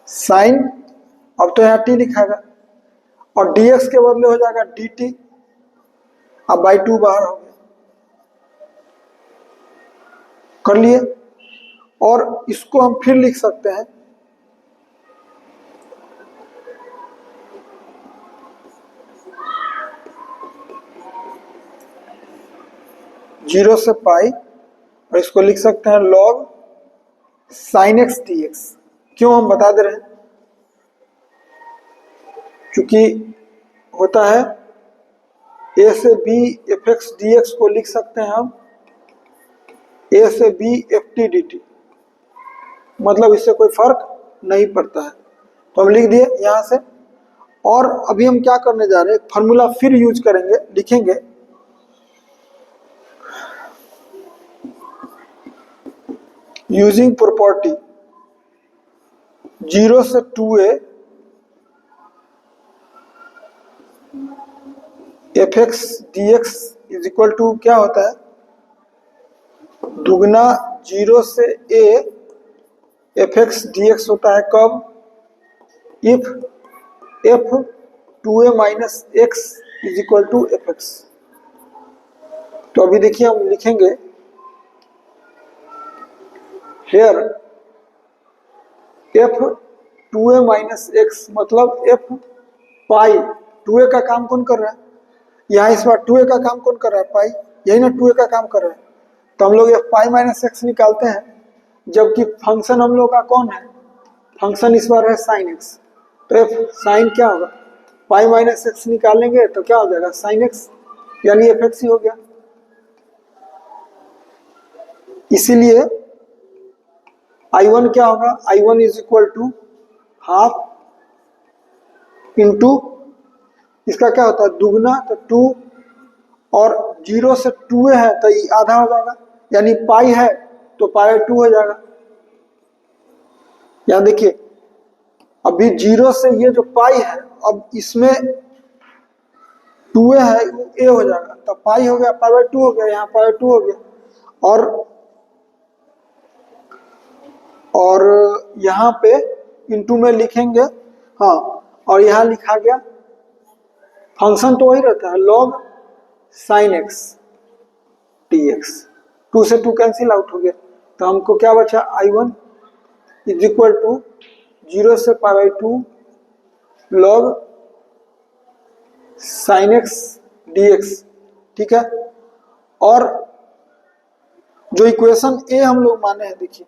साइन, अब तो यहाँ t लिखाएगा, और dx के बदले हो जाएगा dt, अब बाई 2 बाहर हो गया, कर लिए। और इसको हम फिर लिख सकते हैं जीरो से पाई, और इसको लिख सकते हैं log साइन x dx। क्यों हम बता दे रहे हैं, क्योंकि होता है a से b fx dx को लिख सकते हैं हम a से b ft dt, मतलब इससे कोई फर्क नहीं पड़ता है, तो हम लिख दिए यहां से। और अभी हम क्या करने जा रहे हैं, फॉर्मूला फिर यूज करेंगे, लिखेंगे यूजिंग प्रॉपर्टी 0 से 2a F X D x is equal to क्या होता है, दुगना 0 से a F X D X होता है कब, if F 2a minus X is equal to F X. तो अभी देखिए हम लिखेंगे here F 2a minus X मतलब एफ पाई, 2a का काम कौन कर रहा है, यहाँ इस बार 2a का काम कौन कर रहा है, पाई, यही ना 2a का काम कर रहा है। तो हम लोग एफ पाई माइनस एक्स निकालते हैं, जबकि फंक्शन हम लोग का कौन है, फंक्शन इस बार है साइन एक्स। तो एफ साइन क्या होगा, पाई माइनस एक्स निकालेंगे तो क्या हो जाएगा साइन एक्स, यानी एफ एक्स ही हो गया। इसीलिए I1 क्या होगा, I1 is equal to half into इसका क्या होता है दुगना, तो 2 और 0 से 2a है तो ये आधा हो जाएगा, यानी पाई है तो पाई 2 हो जाएगा। यहाँ देखिए अभी 0 से ये जो पाई है, अब इसमें 2a है वो a हो जाएगा, तो पाई हो गया, पाई 2 हो गया, यहाँ पाई 2 हो गया। और यहाँ पे इंटू में लिखेंगे, हाँ, और यहाँ लिखा गया फंक्शन तो वही रहता है log sin x dx, 2 से 2 कैंसिल आउट हो गया, तो हमको क्या बचा I1 इज इक्वल टू 0 से पाई 2 log sin x dx, ठीक है। और जो इक्वेशन ए हम लोग माने हैं, देखिए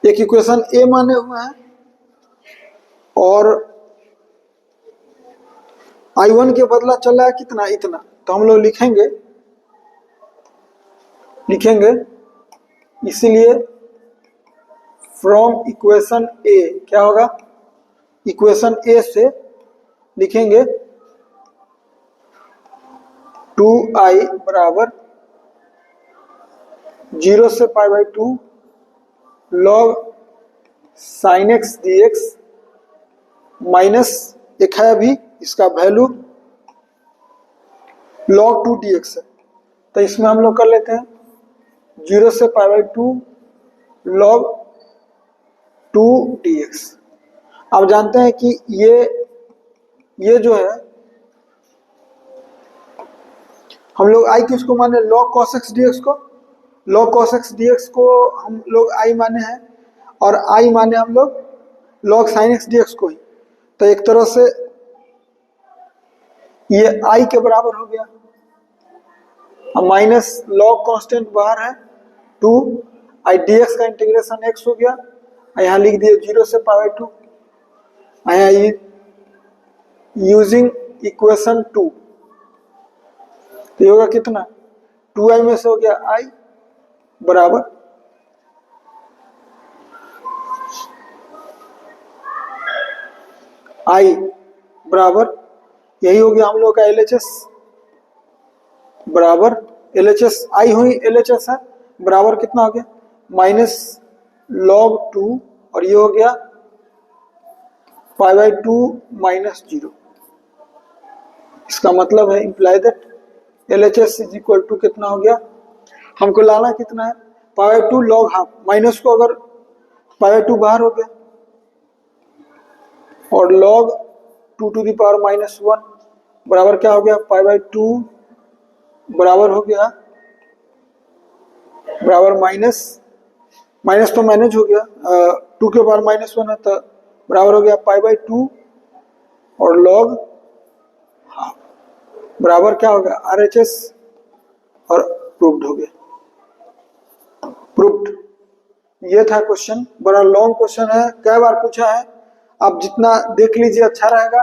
एक इक्वेशन ए माने हुए हैं और I1 के बदला चल रहा है कितना, इतना, तो हम लोग लिखेंगे इसीलिए फ्रॉम इक्वेशन ए क्या होगा, इक्वेशन ए से लिखेंगे 2i बराबर 0 से पाई 2 log sin x dx minus एक है अभी इसका वैल्यू log 2 dx है, तो इसमें हम लोग कर लेते हैं 0 से पाई 2 log 2 dx। आप जानते हैं कि ये जो है हम लोग i किसको माने, log cos x dx को, log cos x dx को हम लोग i माने हैं और i माने हम लोग log sin x dx को ही, तो एक तरह से ये i के बराबर हो गया, अब माइनस log कांस्टेंट बाहर है 2 i dx का इंटीग्रेशन x हो गया, यहाँ लिख दिए 0 से पाई 2, यहाँ यूजिंग इक्वेशन 2, तो ये होगा कितना 2i में से हो गया i बराबर यही हो गया हम लोग का LHS बराबर LHS i हुई LHS है बराबर कितना हो गया माइनस log 2 और ये हो गया पाई 2 माइनस 0। इसका मतलब है imply that LHS is equal to कितना हो गया, हमको लाना कितना है पाई 2 log हाफ, माइनस को अगर पाई 2 बाहर हो गया और log 2 to the power minus 1 बराबर क्या हो गया पाई 2 बराबर हो गया बराबर माइनस तो मैनेज हो गया 2 के पावर माइनस 1 है तो बराबर हो गया पाई 2 और log हाफ बराबर क्या हो गया RHS और प्रूव्ड हो गया, प्रूव्ड। ये था क्वेश्चन, बड़ा लॉन्ग क्वेश्चन है, कई बार पूछा है, आप जितना देख लीजिए अच्छा रहेगा,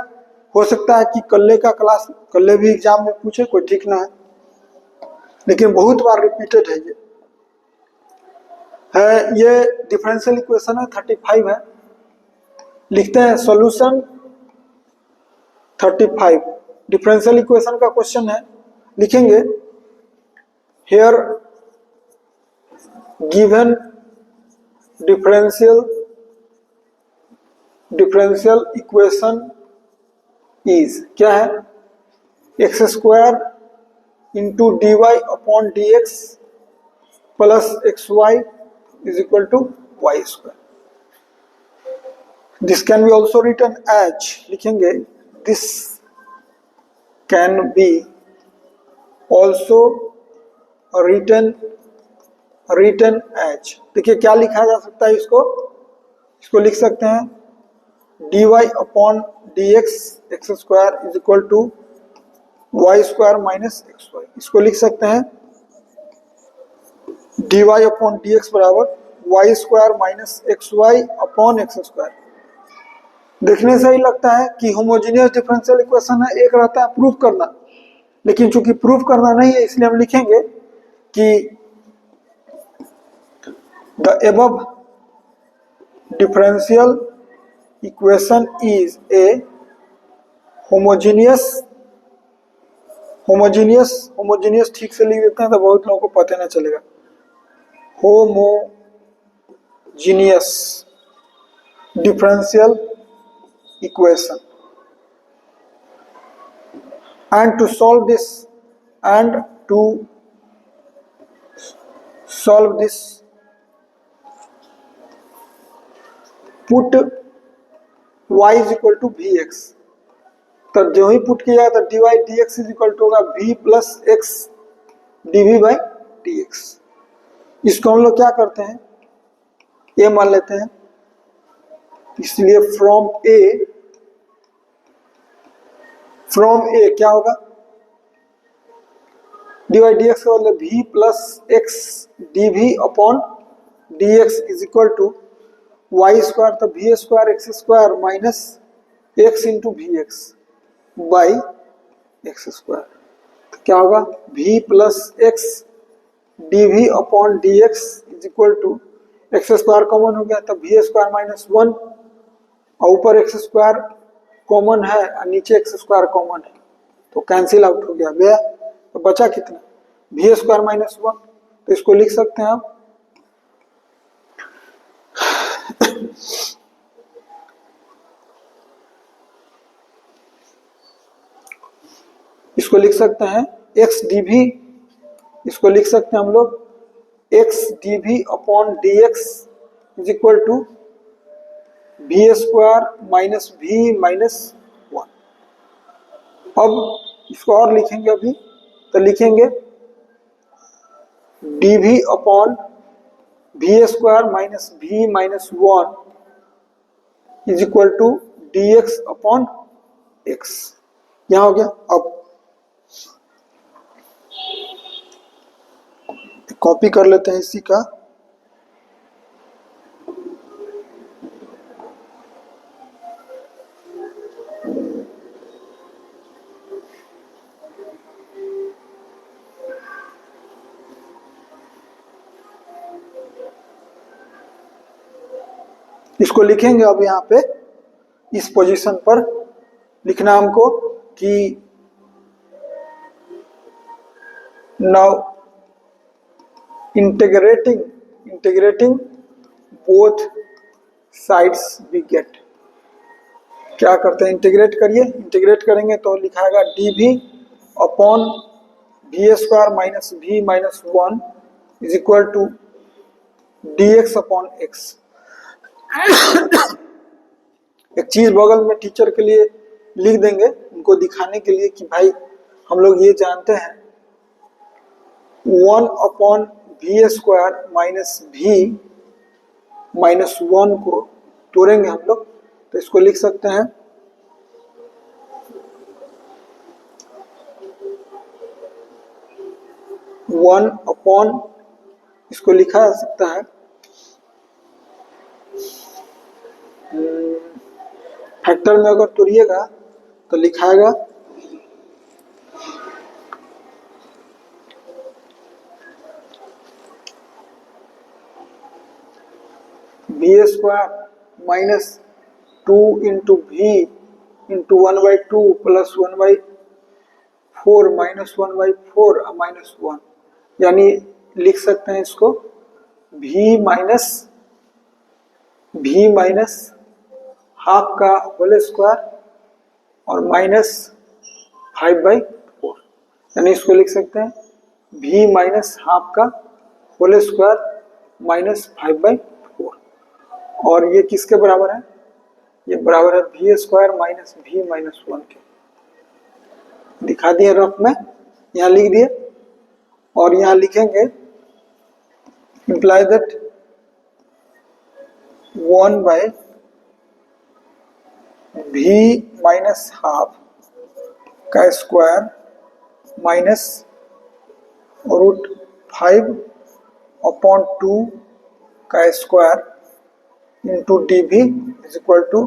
हो सकता है कि कल भी एग्जाम में पूछे, कोई ठीक ना है, लेकिन बहुत बार रिपीटेड है ये डिफरेंशियल इक्वेशन है 35 है, लिखते हैं सॉल्यूशन 35 डिफरेंशियल इक्वेशन का क्वेश्चन है, लिखेंगे here given differential equation is, क्या है, x square into d y upon d x plus x y is equal to y square. This can be also written as, लिखेंगे this can be also written as, देखिए क्या लिखा जा सकता है इसको लिख सकते हैं dy upon d x square is equal to y square minus x y. इसको लिख सकते हैं dy अपॉन डी एक्स बराबर y square minus x y upon x square. देखने से ही लगता है कि होमोजेनियस डिफरेंशियल इक्वेशन है, एक रहता है प्रूफ करना, लेकिन चूंकि प्रूफ करना नहीं है इसलिए हम लिखेंगे कि the above differential equation is a homogeneous ठीक से लिख देते हैं तो बहुत लोगों को पता ना चलेगा, homogeneous differential equation, and to solve this put y is equal to v x, तो जो ही पुट किया तो d y d x is equal to होगा v plus x d v by d x. इसको हम लोग क्या करते हैं, a मान लेते हैं, इसलिए फ्रॉम a क्या होगा, डी वाई डी एक्स का मतलब v plus x d v upon d x is equal to y square, तो v square x square minus x into v x by x square, तो क्या होगा v plus x d v upon d x is equal to x square common हो गया तो v square minus 1 और ऊपर x square common है और नीचे एक्स स्क्वायर कॉमन है तो कैंसिल आउट हो गया, तो बचा कितना वी स्क्वायर माइनस 1, तो इसको लिख सकते हैं आप इसको लिख सकते हैं एक्स डी वी, इसको लिख सकते हैं हम लोग x d v upon d x is equal to v square minus v minus 1। अब इसको और लिखेंगे अभी, तो लिखेंगे d v upon v square minus v minus 1 is equal to d x upon x, यहां हो गया। अब कॉपी कर लेते हैं इसी का, इसको लिखेंगे अब यहाँ पे इस पोजीशन पर लिखना हमको कि now integrating both sides we get, क्या करते हैं इंटीग्रेट करिए, इंटीग्रेट करेंगे तो लिखाएगा d v upon v square minus v minus 1 is equal to d x upon x. एक चीज बगल में टीचर के लिए लिख देंगे उनको दिखाने के लिए कि भाई हम लोग ये जानते हैं 1 upon v square minus v minus 1 को तोड़ेंगे हम लोग, तो इसको लिख सकते हैं 1 अपॉन, इसको लिखा जा सकता है फैक्टर में अगर तोड़िएगा तो लिखाएगा v square minus 2 into v into 1/2 plus 1/2 4 -1/4 -1, यानी लिख सकते हैं इसको v माइनस हाफ का होल स्क्वायर और -5/4, यानी इसको लिख सकते हैं v माइनस हाफ का होल स्क्वायर -5/4। और ये किसके बराबर है? ये बराबर है v square minus v minus 1 के। दिखा दिए रफ में, यहाँ लिख दिए और यहाँ लिखेंगे imply that 1/v minus half का स्क्वायर माइनस √5/2 का square into dv is equal to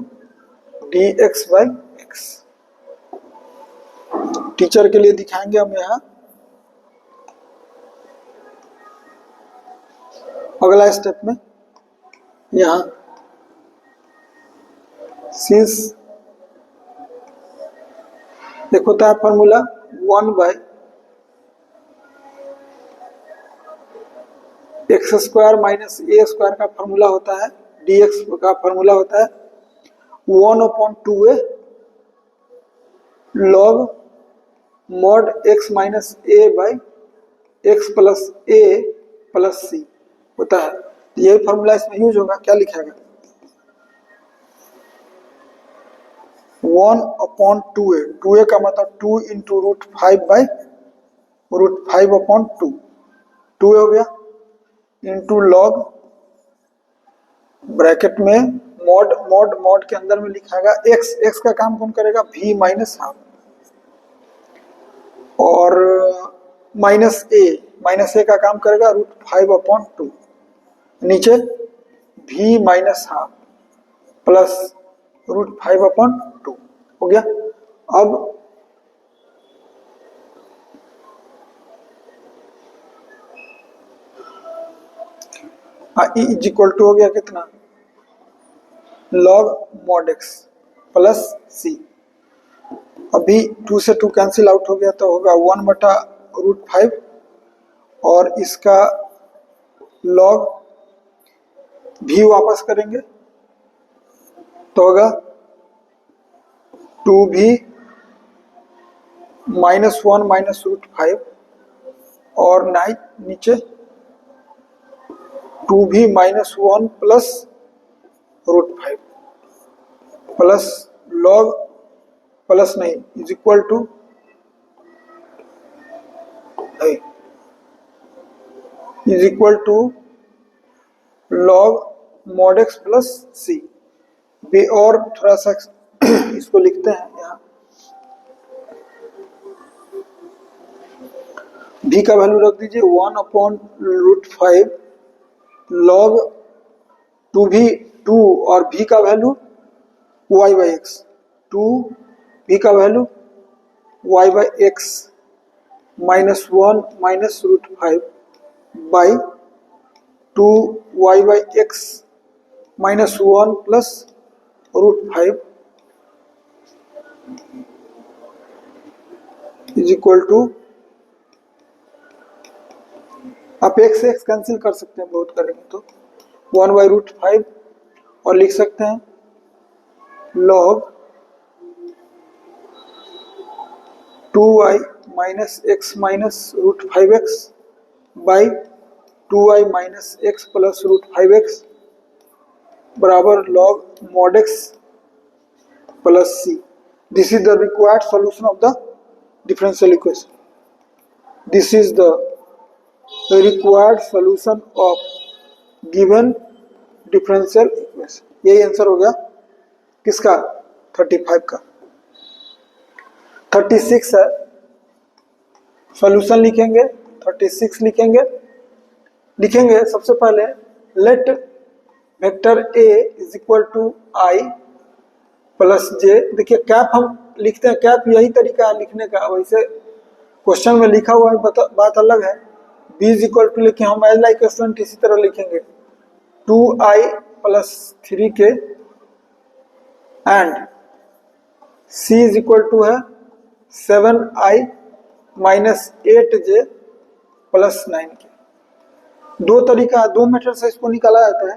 dx/x। Teacher के लिए दिखाएंगे हम यहाँ। अगला स्टेप में यहाँ सिंस एक होता है फॉर्मूला 1/x² माइनस a² का फॉर्मूला होता है, dx का फॉर्मूला होता है 1/2a log mod x minus a/x plus a plus c होता है। यही फॉर्मूला इसमें यूज होगा। क्या लिखेगा? 1/2a, 2a का मतलब 2 इंटू √5/2, 2a हो गया, इंटू लॉग ब्रैकेट में मॉड के अंदर में लिखाएगा x का काम कौन करेगा? v माइनस हाफ और माइनस a का काम करेगा √5/2, नीचे v माइनस हाफ प्लस √5/2 हो गया। अब e इज इक्वल टू हो गया कितना? log mod x plus c। अभी 2 से 2 कैंसिल आउट हो गया तो होगा 1/√5 और इसका log v वापस करेंगे तो होगा 2v -1 -√5 और नीचे 2v -1 plus √5 plus log plus नहीं is equal to log mod x plus c। और थोड़ा सा इसको लिखते हैं यहाँ, v का वैल्यू रख दीजिए 1/√5 log 2 और v का वैल्यू y/x, 2v का value y/x -1 -√5 by 2y/x -1 plus √5 is equal to, आप x से x कैंसिल कर सकते हैं, बहुत करेंगे तो 1/√5 और लिख सकते हैं log 2y minus x minus √5x by 2y minus x plus √5x बराबर log mod x plus c। This is the required solution of the differential equation. This is the required solution of given differential equation. यही answer हो गया किसका? 35 का। 36 है, solution लिखेंगे। 36 लिखेंगे सबसे पहले let vector a is equal to i plus j। देखिए कैप हम लिखते हैं, कैप यही तरीका है लिखने का, वैसे क्वेश्चन में लिखा हुआ है बात अलग है। b इज इक्वल टू लिखे हम एज लाइक स्टूडेंट इसी तरह लिखेंगे 2i plus 3k and c is equal to है 7i -8j + 9k। दो तरीका, दो मेथड से इसको निकाला जाता है।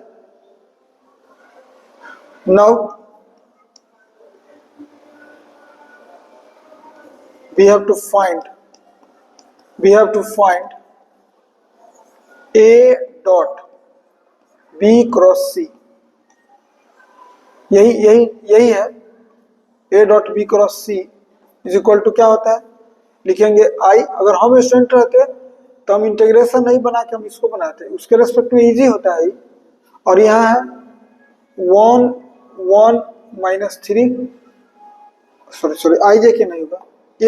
Now we have to find A dot B cross C। यही है A dot B cross C is equal to क्या होता है, लिखेंगे I। अगर हम स्टूडेंट रहते तो हम इंटीग्रेशन नहीं बना के हम इसको बनाते, उसके रेस्पेक्ट में इजी होता है। और यहाँ है 1 1 -3 सॉरी आई जे के नहीं होगा, A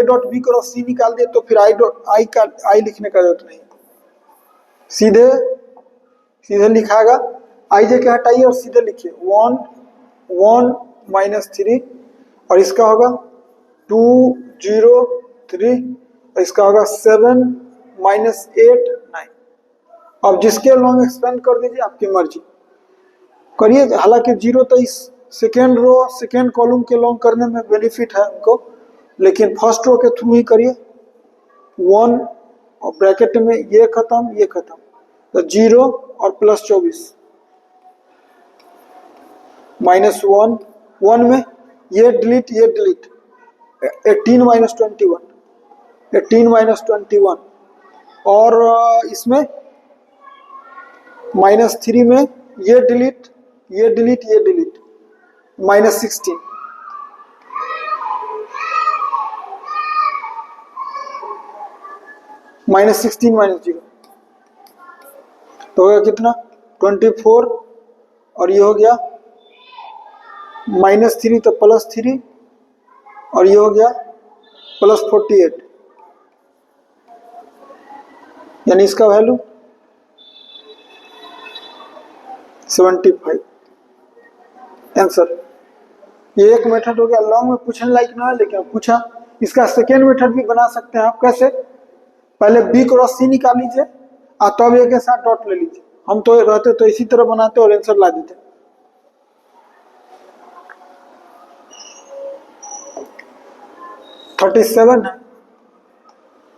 dot B cross C निकाल दिए तो फिर I लिखने का जरूरत नहीं, सीधे लिखाएगा। आई जे के हटाइए और सीधे लिखिए 1 1 -3 और इसका होगा 2 0 3 और इसका होगा 7 -8 9। अब जिसके लॉन्ग एक्सपेंड कर दीजिए, आपकी मर्जी करिए। हालांकि 0 तो इस सेकेंड रो सेकेंड कॉलम के लॉन्ग करने में बेनिफिट है हमको, लेकिन फर्स्ट रो के थ्रू ही करिए। 1 और ब्रैकेट में ये खत्म तो 0 और +24 -1 1 में ये डिलीट 18 -21 और इसमें -3 में ये डिलीट -16 -0 तो हो गया कितना 24 और ये हो गया -3 तो +3 और ये हो गया +48, यानी इसका वैल्यू 75 आंसर। ये एक मेथड हो गया, लॉन्ग में पूछने लायक ना है लेकिन पूछा। इसका सेकेंड मेथड भी बना सकते हैं आप। कैसे, पहले B क्रॉस C निकाल लीजिए और तब A के साथ डॉट ले लीजिए। हम तो रहते तो इसी तरह बनाते और आंसर ला देते। 37 है,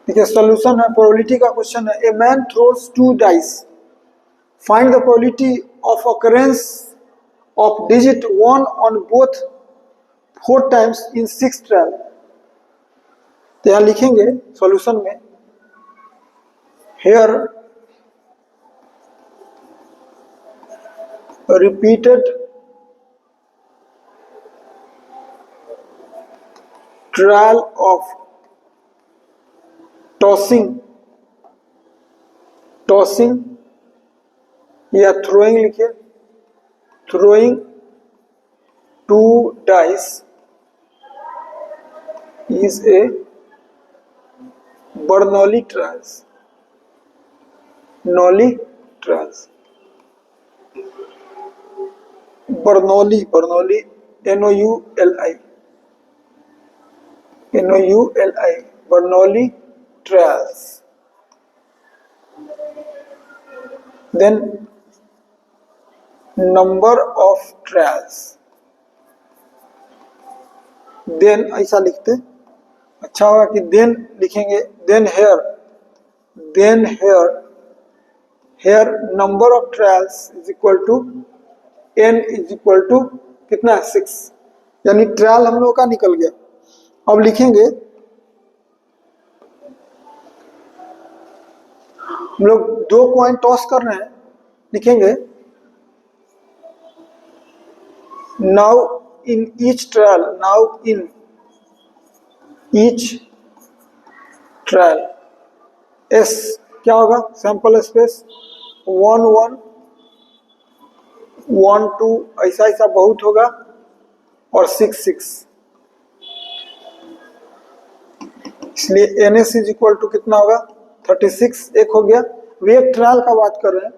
देखिए सॉल्यूशन है, प्रोबेबिलिटी का क्वेश्चन है। A man throws 2 dice, find the probability of occurrence of digit 1 on both 4 times in 6 trial. तो यहां लिखेंगे सॉल्यूशन में, hair repeated trial of tossing या throwing लिखिए, throwing 2 dice is a Bernoulli trials। Bernoulli Nouli Bernoulli trials। Then number of trials, then ऐसा लिखते अच्छा होगा कि then लिखेंगे, then here number of trials is equal to n is equal to कितना 6, यानी ट्रायल हम लोग का निकल गया। अब लिखेंगे हम लोग 2 कॉइन टॉस कर रहे हैं, लिखेंगे now in each trial S क्या होगा, सैंपल स्पेस 1 1 1 2 ऐसा बहुत होगा और 6 6, इसलिए NS इज इक्वल टू कितना होगा 36। एक हो गया, वे एक ट्रायल का बात कर रहे हैं।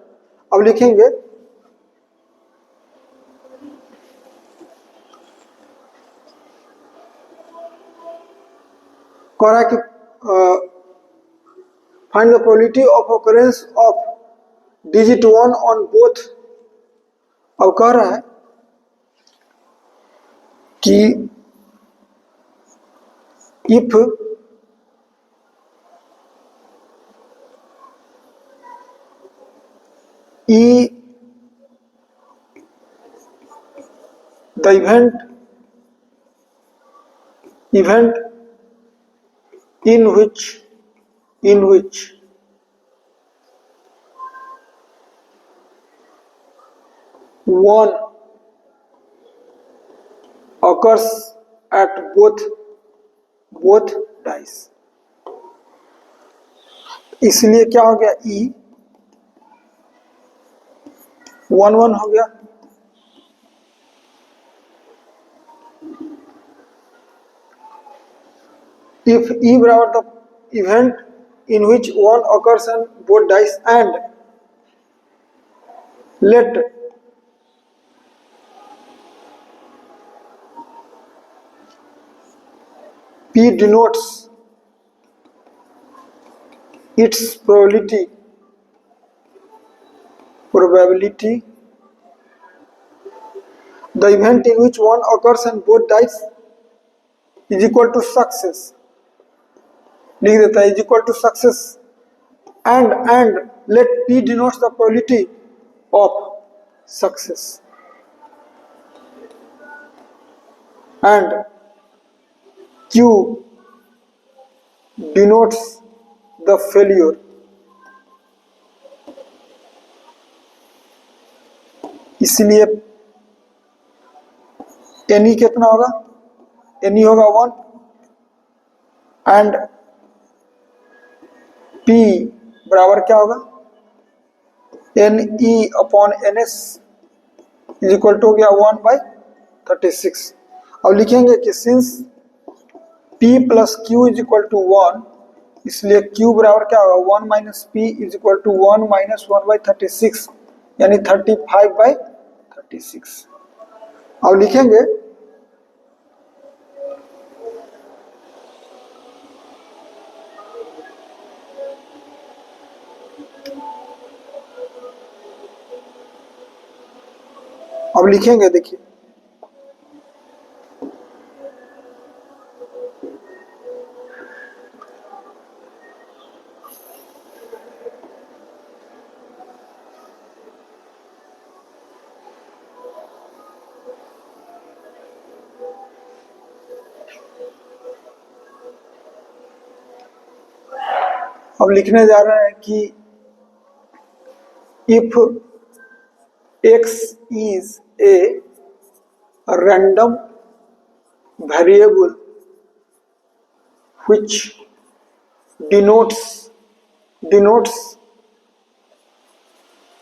अब लिखेंगे कह रहा है कि find the probability of occurrence of digit 1 on both. अब कह रहा है कि if E, the event in which one occurs at both dice। इसलिए क्या हो गया, E 1 1 हो गया। If E बराबर the event in which one occurs on both dice and let P denotes its probability the event in which one occurs on both dice is equal to success, लिख देता है, is equal to success and let P denotes the probability of success and Q denotes the failure। इसलिए NE कितना होगा, NE होगा 1 and P बराबर क्या होगा, NE upon NS is equal to हो गया 1/36। अब लिखेंगे कि since P plus Q is equal to 1, इसलिए Q बराबर क्या होगा 1 minus P is equal to 1 minus 1/36 यानी 35/36। अब लिखेंगे देखिए अब लिखने जा रहे हैं कि if x is a random variable which denotes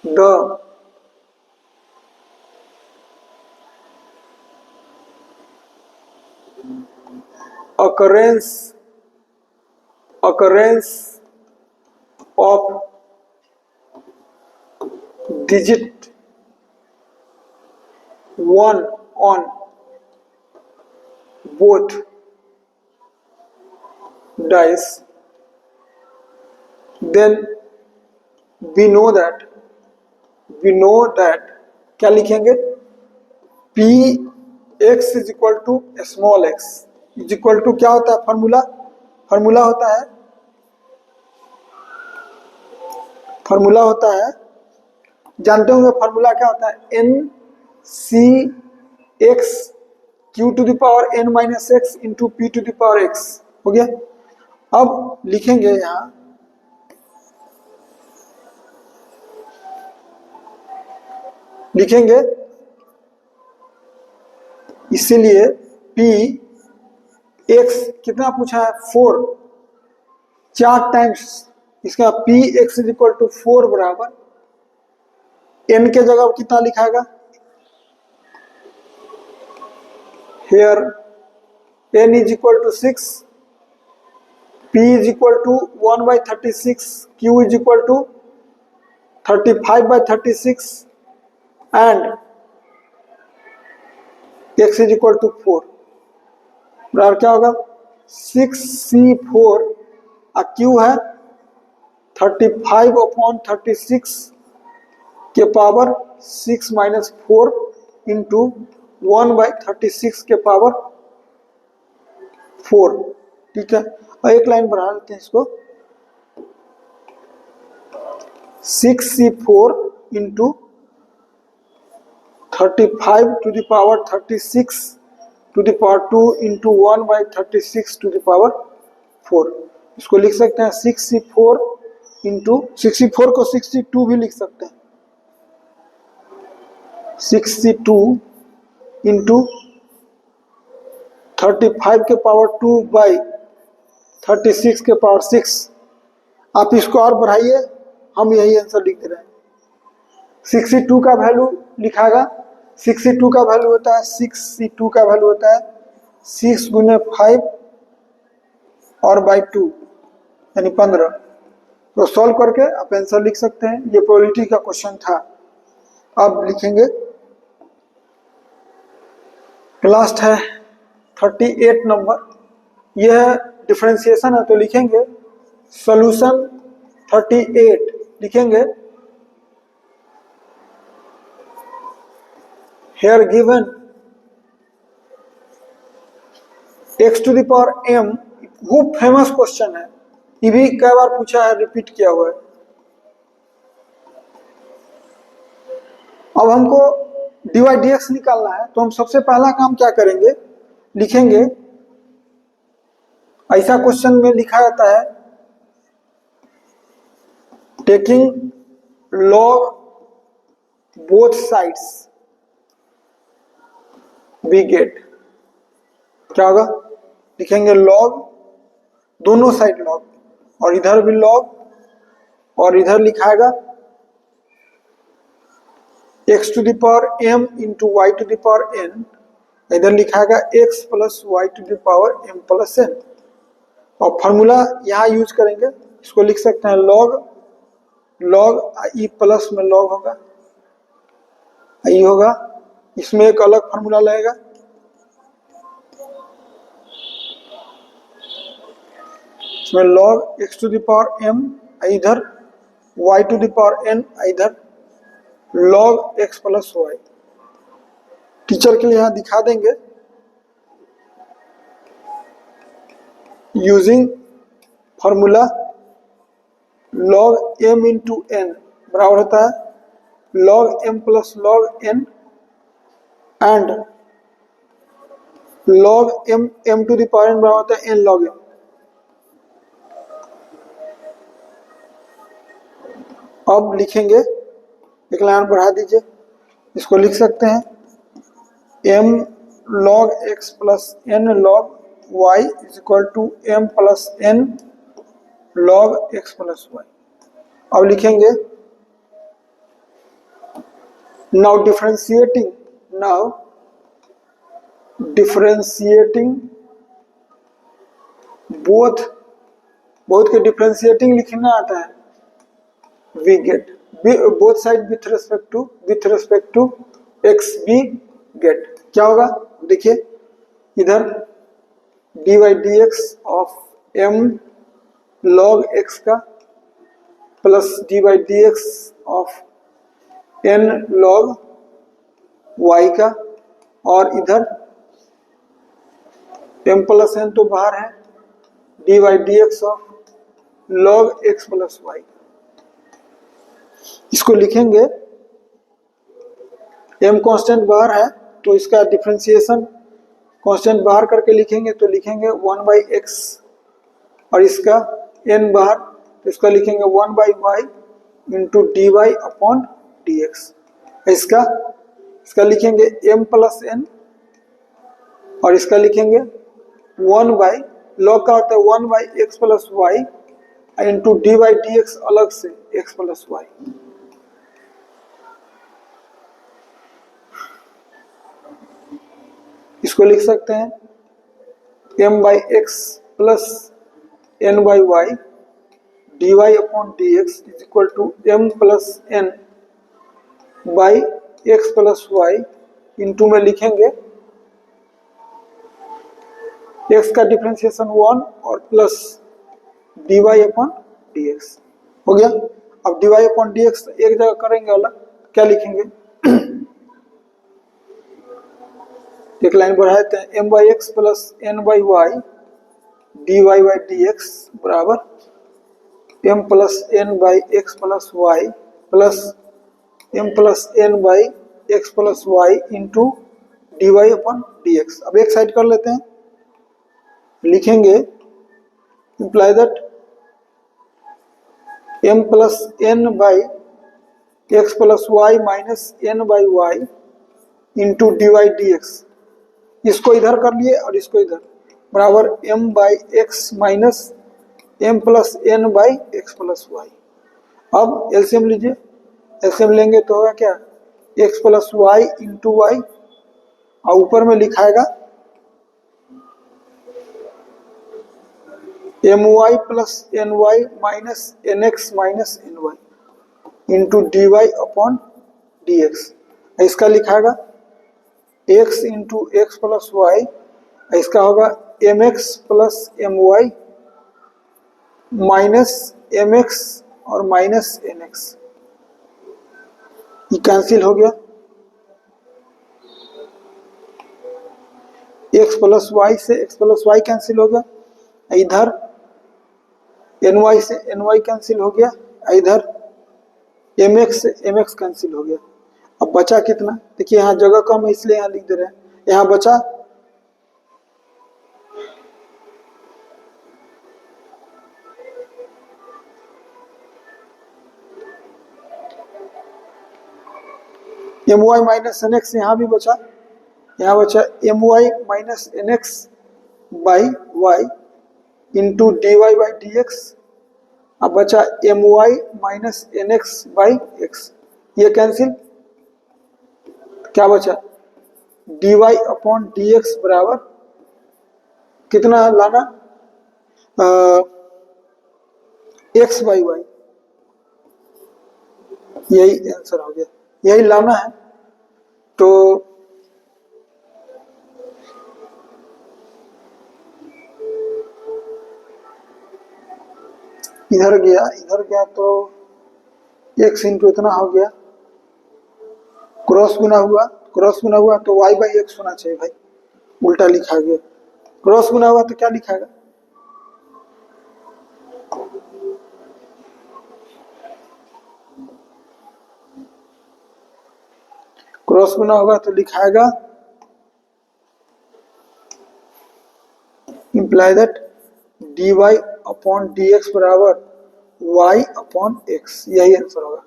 the occurrence of digit 1 on both dice, then we know that क्या लिखेंगे, P x is equal to small x is equal to क्या होता है, फॉर्मूला होता है जानते होंगे फॉर्मूला क्या होता है, n c x q to the power n minus x into p to the power x हो गया। अब लिखेंगे यहाँ इसीलिए p x कितना पूछा है 4 टाइम्स, इसका p x is equal to 4 बराबर n के जगह कितना लिखाएगा, here n is equal to 6, p is equal to 1/36, q is equal to 35/36 and x is equal to 4 बराबर क्या होगा 6c4 और q है 35/36 के पावर 6 माइनस 4 इंटू 1/36 के पावर 4। ठीक है, और एक लाइन बढ़ा लेते हैं इसको, 6c4 into 35 to the power 36 to the power 2 into 1/36 to the power 4। इसको लिख सकते हैं 64 इंटू 64 को 62 भी लिख सकते हैं, 62 इंटू 35 के पावर 2/36 के पावर 6। आप इसको और बढ़ाइए, हम यही आंसर लिख रहे हैं। 62 का वैल्यू लिखागा, 62 का वैल्यू होता है 62 का वैल्यू होता है 6 गुने 5 और बाई 2 यानी 15। तो सॉल्व करके आप आंसर लिख सकते हैं। ये प्रोबेबिलिटी का क्वेश्चन था। अब लिखेंगे लास्ट है 38 नंबर, यह डिफरेंशिएशन है तो लिखेंगे सॉल्यूशन 38। लिखेंगे here given x to the power m, वो फेमस क्वेश्चन है, ये भी कई बार पूछा है, रिपीट किया हुआ है। अब हमको dy dx निकालना है, तो हम सबसे पहला काम क्या करेंगे, लिखेंगे ऐसा क्वेश्चन में लिखा जाता है taking log both sides we get. क्या होगा, लिखेंगे log दोनों साइड log, और इधर भी log, और इधर लिखाएगा x to the power m into y to the power n, इधर लिखाएगा x plus y to the power m plus n। और फॉर्मूला यहाँ यूज करेंगे, इसको लिख सकते हैं log e प्लस में log होगा i होगा, इसमें एक अलग फॉर्मूला लगेगा, इसमें log x to the power m, इधर y to the power n, इधर log x plus y. Teacher के लिए यहाँ दिखा देंगे using formula log m into n बराबर होता है log m plus log n and log m to the power n बराबर होता है n log m। अब लिखेंगे, एक लाइन बढ़ा दीजिए, इसको लिख सकते हैं m log x plus n log y is equal to m plus n log x plus y। अब लिखेंगे नाउ डिफरेंशिएटिंग बोथ के डिफरेंशिएटिंग लिखना आता है, we get both side with respect to x we get। क्या होगा, देखिए इधर dy dx of m log x का plus dy dx of n log y का, और इधर m प्लस n तो बाहर है, dy dx of log x plus y। इसको लिखेंगे m कांस्टेंट बाहर है तो इसका डिफरेंशिएशन कांस्टेंट बाहर करके लिखेंगे, तो लिखेंगे 1/x, और इसका n बाहर तो इसका लिखेंगे 1/y into dy upon dx। इसका लिखेंगे m प्लस n, और इसका लिखेंगे 1/log का होता है 1/x plus y into dy dx अलग से x प्लस y। इसको लिख सकते हैं m/x plus n/y dy upon dx is equal to m plus n by x plus y into में लिखेंगे x का डिफरेंशिएशन 1 और प्लस dy अपॉन dx हो गया। अब dy अपॉन dx एक जगह करेंगे अलग, क्या लिखेंगे, एक लाइन बढ़ाते हैं m/x plus n/y dy by dx बराबर m plus n by x plus y plus m plus n by x plus y into d y upon d x. अब एक साइड कर लेते हैं, लिखेंगे imply that m plus n by x plus y minus n by y into d y d x. इसको इधर कर लिए और इसको इधर, बराबर m by x minus m plus n by x plus y. अब एलसीएम लीजिए, एलसीएम लेंगे तो होगा क्या, x plus y into y, और ऊपर में लिखाएगा m y plus n y minus n x minus n y into d y upon d x. इसका लिखाएगा x into x plus y, इसका होगा m x plus m y minus m x और minus n x. ये cancel हो गया, x plus y से x plus Y cancel हो गया, इधर एन वाई से एन वाई कैंसिल हो गया, इधर एम एक्स से एम एक्स कैंसिल हो गया। अब बचा कितना, देखिए यहाँ जगह कम है इसलिए यहाँ लिख दे रहे हैं, यहाँ बचा m y minus n x, यहाँ भी बचा, यहाँ बचा m y minus n x by y into d y by d x. अब बचा m y minus n x by x, ये कैंसिल, क्या बचा d y upon d x बराबर कितना लाना, एक्स बाई वाई। यही आंसर हो गया, यही लाना है। तो इधर गया तो एक्स इंटू इतना हो गया, क्रॉस गुना हुआ तो वाई बाई एक्स होना चाहिए भाई, उल्टा लिखा गया। क्रॉस गुना हुआ तो क्या लिखाएगा, क्रॉस गुना होगा तो लिखाएगा imply that d y upon d x बराबर वाई अपॉन एक्स, यही आंसर होगा।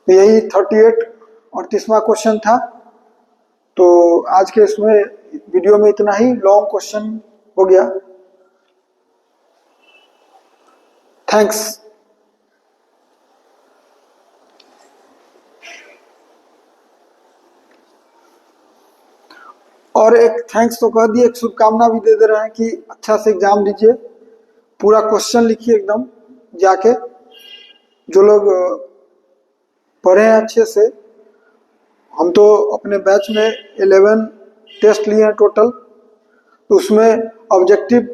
तो यही 38 और 30वां क्वेश्चन था। तो आज के इसमें वीडियो में इतना ही, लॉन्ग क्वेश्चन हो गया। थैंक्स। और एक थैंक्स तो कह दिए, एक शुभकामना भी दे रहे हैं कि अच्छा से एग्जाम दीजिए, पूरा क्वेश्चन लिखिए एकदम जाके। जो लोग पढ़े हैं अच्छे से, हम तो अपने बैच में 11 टेस्ट लिए हैं टोटल, तो उसमें ऑब्जेक्टिव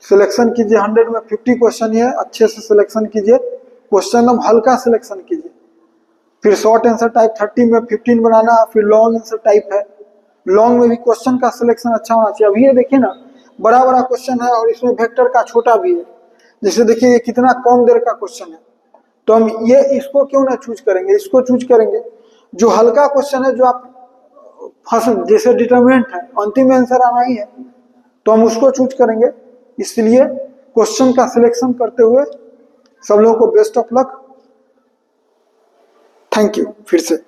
सिलेक्शन कीजिए, 100 में 50 क्वेश्चन है, अच्छे से सिलेक्शन कीजिए, क्वेश्चन एकदम हल्का सिलेक्शन कीजिए। फिर शॉर्ट आंसर टाइप 30 में 15 बनाना, फिर लॉन्ग आंसर टाइप है, लॉन्ग में भी क्वेश्चन का सिलेक्शन अच्छा होना चाहिए। अभी ये देखिए ना, बड़ा बड़ा क्वेश्चन है और इसमें वेक्टर का छोटा भी है, जैसे देखिए ये कितना कम देर का क्वेश्चन है, तो हम ये इसको क्यों ना चूज करेंगे, इसको चूज करेंगे। जो हल्का क्वेश्चन है, जो आप फर्स्ट जैसे डिटरमिनेंट है, अंतिम आंसर आना ही है, तो हम उसको चूज करेंगे। इसलिए क्वेश्चन का सिलेक्शन करते हुए सब लोगों को best of luck. Thank you फिर से।